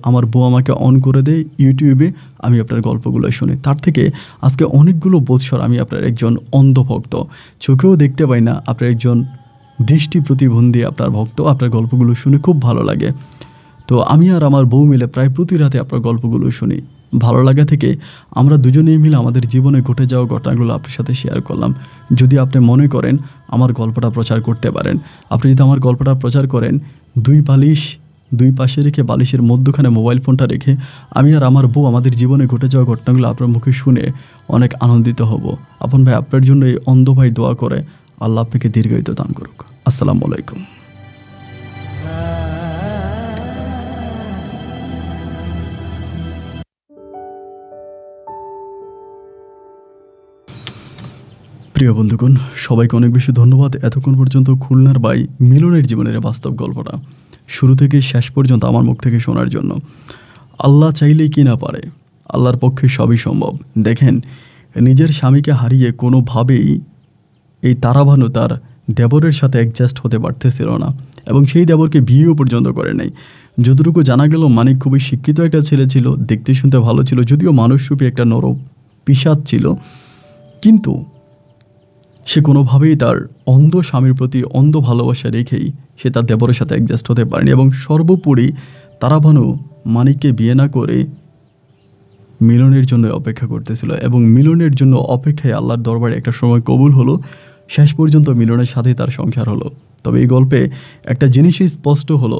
Speaker 1: আমার বউ আমাকে অন করে দেয় ইউটিউবে, আমি আপনার গল্পগুলো শুনি। তার থেকে আজকে অনেকগুলো বৎসর আমি আপনার একজন অন্ধভক্ত, চোখেও দেখতে পাই না, আপনার একজন দৃষ্টি প্রতিবন্ধী আপনার ভক্ত। আপনার গল্পগুলো শুনে খুব ভালো লাগে। তো আমি আর আমার বউ মিলে প্রায় প্রতি রাতে আপনার গল্পগুলো শুনি। ভালো লাগা থেকে আমরা দুজনেই মিলে আমাদের জীবনে ঘটে যাওয়া ঘটনাগুলো আপনার সাথে শেয়ার করলাম। যদি আপনি মনে করেন আমার গল্পটা প্রচার করতে পারেন, আপনি যদি আমার গল্পটা প্রচার করেন, দুই পাশে রেখে বালিশের মধ্যখানে মোবাইল ফোনটা রেখে আমি আর আমার বউ আমাদের জীবনে ঘটে যাওয়া ঘটনাগুলো আপনার মুখে শুনে অনেক আনন্দিত হব। আপন ভাই, আপনার জন্য এই অন্ধ ভাই দোয়া করে, আল্লাহ আপনাকে দীর্ঘায়িত দান করুক। আসসালামু আলাইকুম। প্রিয় বন্ধুগণ, সবাইকে অনেক বেশি ধন্যবাদ এতক্ষণ পর্যন্ত খুলনার ভাই মিলনের জীবনের বাস্তব গল্পটা শুরু থেকে শেষ পর্যন্ত আমার মুখ থেকে শোনার জন্য। আল্লাহ চাইলেই কি না পারে, আল্লাহর পক্ষে সবই সম্ভব। দেখেন, নিজের স্বামীকে হারিয়ে কোনোভাবেই এই তারাভানু তার দেবরের সাথে অ্যাডজাস্ট হতে পারতেছিল না, এবং সেই দেবরকে বিয়েও পর্যন্ত করে নাই। যতটুকু জানা গেল, মানিক খুবই শিক্ষিত একটা ছেলে ছিল, দেখতে শুনতে ভালো ছিল, যদিও মানুষরূপী একটা নরম পিশাচ ছিল, কিন্তু সে কোনোভাবেই তার অন্ধ স্বামীর প্রতি অন্ধ ভালোবাসা রেখেই সে তার দেবরের সাথে অ্যাডজাস্ট হতে পারেনি। এবং সর্বোপরি তারাভানু মানিককে বিয়ে না করে মিলনের জন্য অপেক্ষা করতেছিল, এবং মিলনের জন্য অপেক্ষায় আল্লাহর দরবারে একটা সময় কবুল হলো। শেষ পর্যন্ত মিলনের সাথেই তার সংসার হলো। তবে এই গল্পে একটা জিনিসই স্পষ্ট হলো,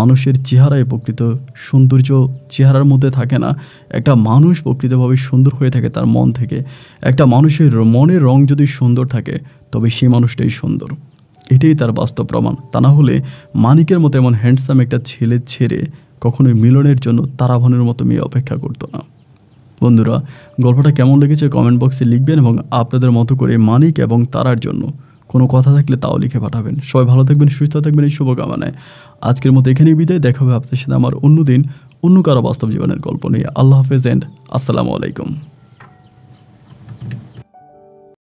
Speaker 1: মানুষের চেহারায় প্রকৃত সৌন্দর্য চেহারার মধ্যে থাকে না। একটা মানুষ প্রকৃতভাবে সুন্দর হয়ে থাকে তার মন থেকে। একটা মানুষের মনের রং যদি সুন্দর থাকে, তবে সেই মানুষটাই সুন্দর। এটাই তার বাস্তব প্রমাণ। তা না হলে মানিকের মতো এমন হ্যান্ডসাম একটা ছেলে ছেড়ে কখনোই মিলনের জন্য তারাভানুর মতো মেয়ে অপেক্ষা করতো না। বন্ধুরা, গল্পটা কেমন লেগেছে কমেন্ট বক্সে লিখবেন, এবং আপনাদের মতো করে মানিক এবং তারার জন্য কোনো কথা থাকলে তাও লিখে পাঠাবেন। সবাই ভালো থাকবেন, সুস্থ থাকবেন, এই শুভকামনায় আজকের মতো এখানেই বিদায়। দেখা হবে আপনাদের সাথে আমার অন্য দিন অন্য কারো বাস্তব জীবনের গল্প নিয়ে। আল্লাহ হাফেজ এন্ড আসসালামু আলাইকুম।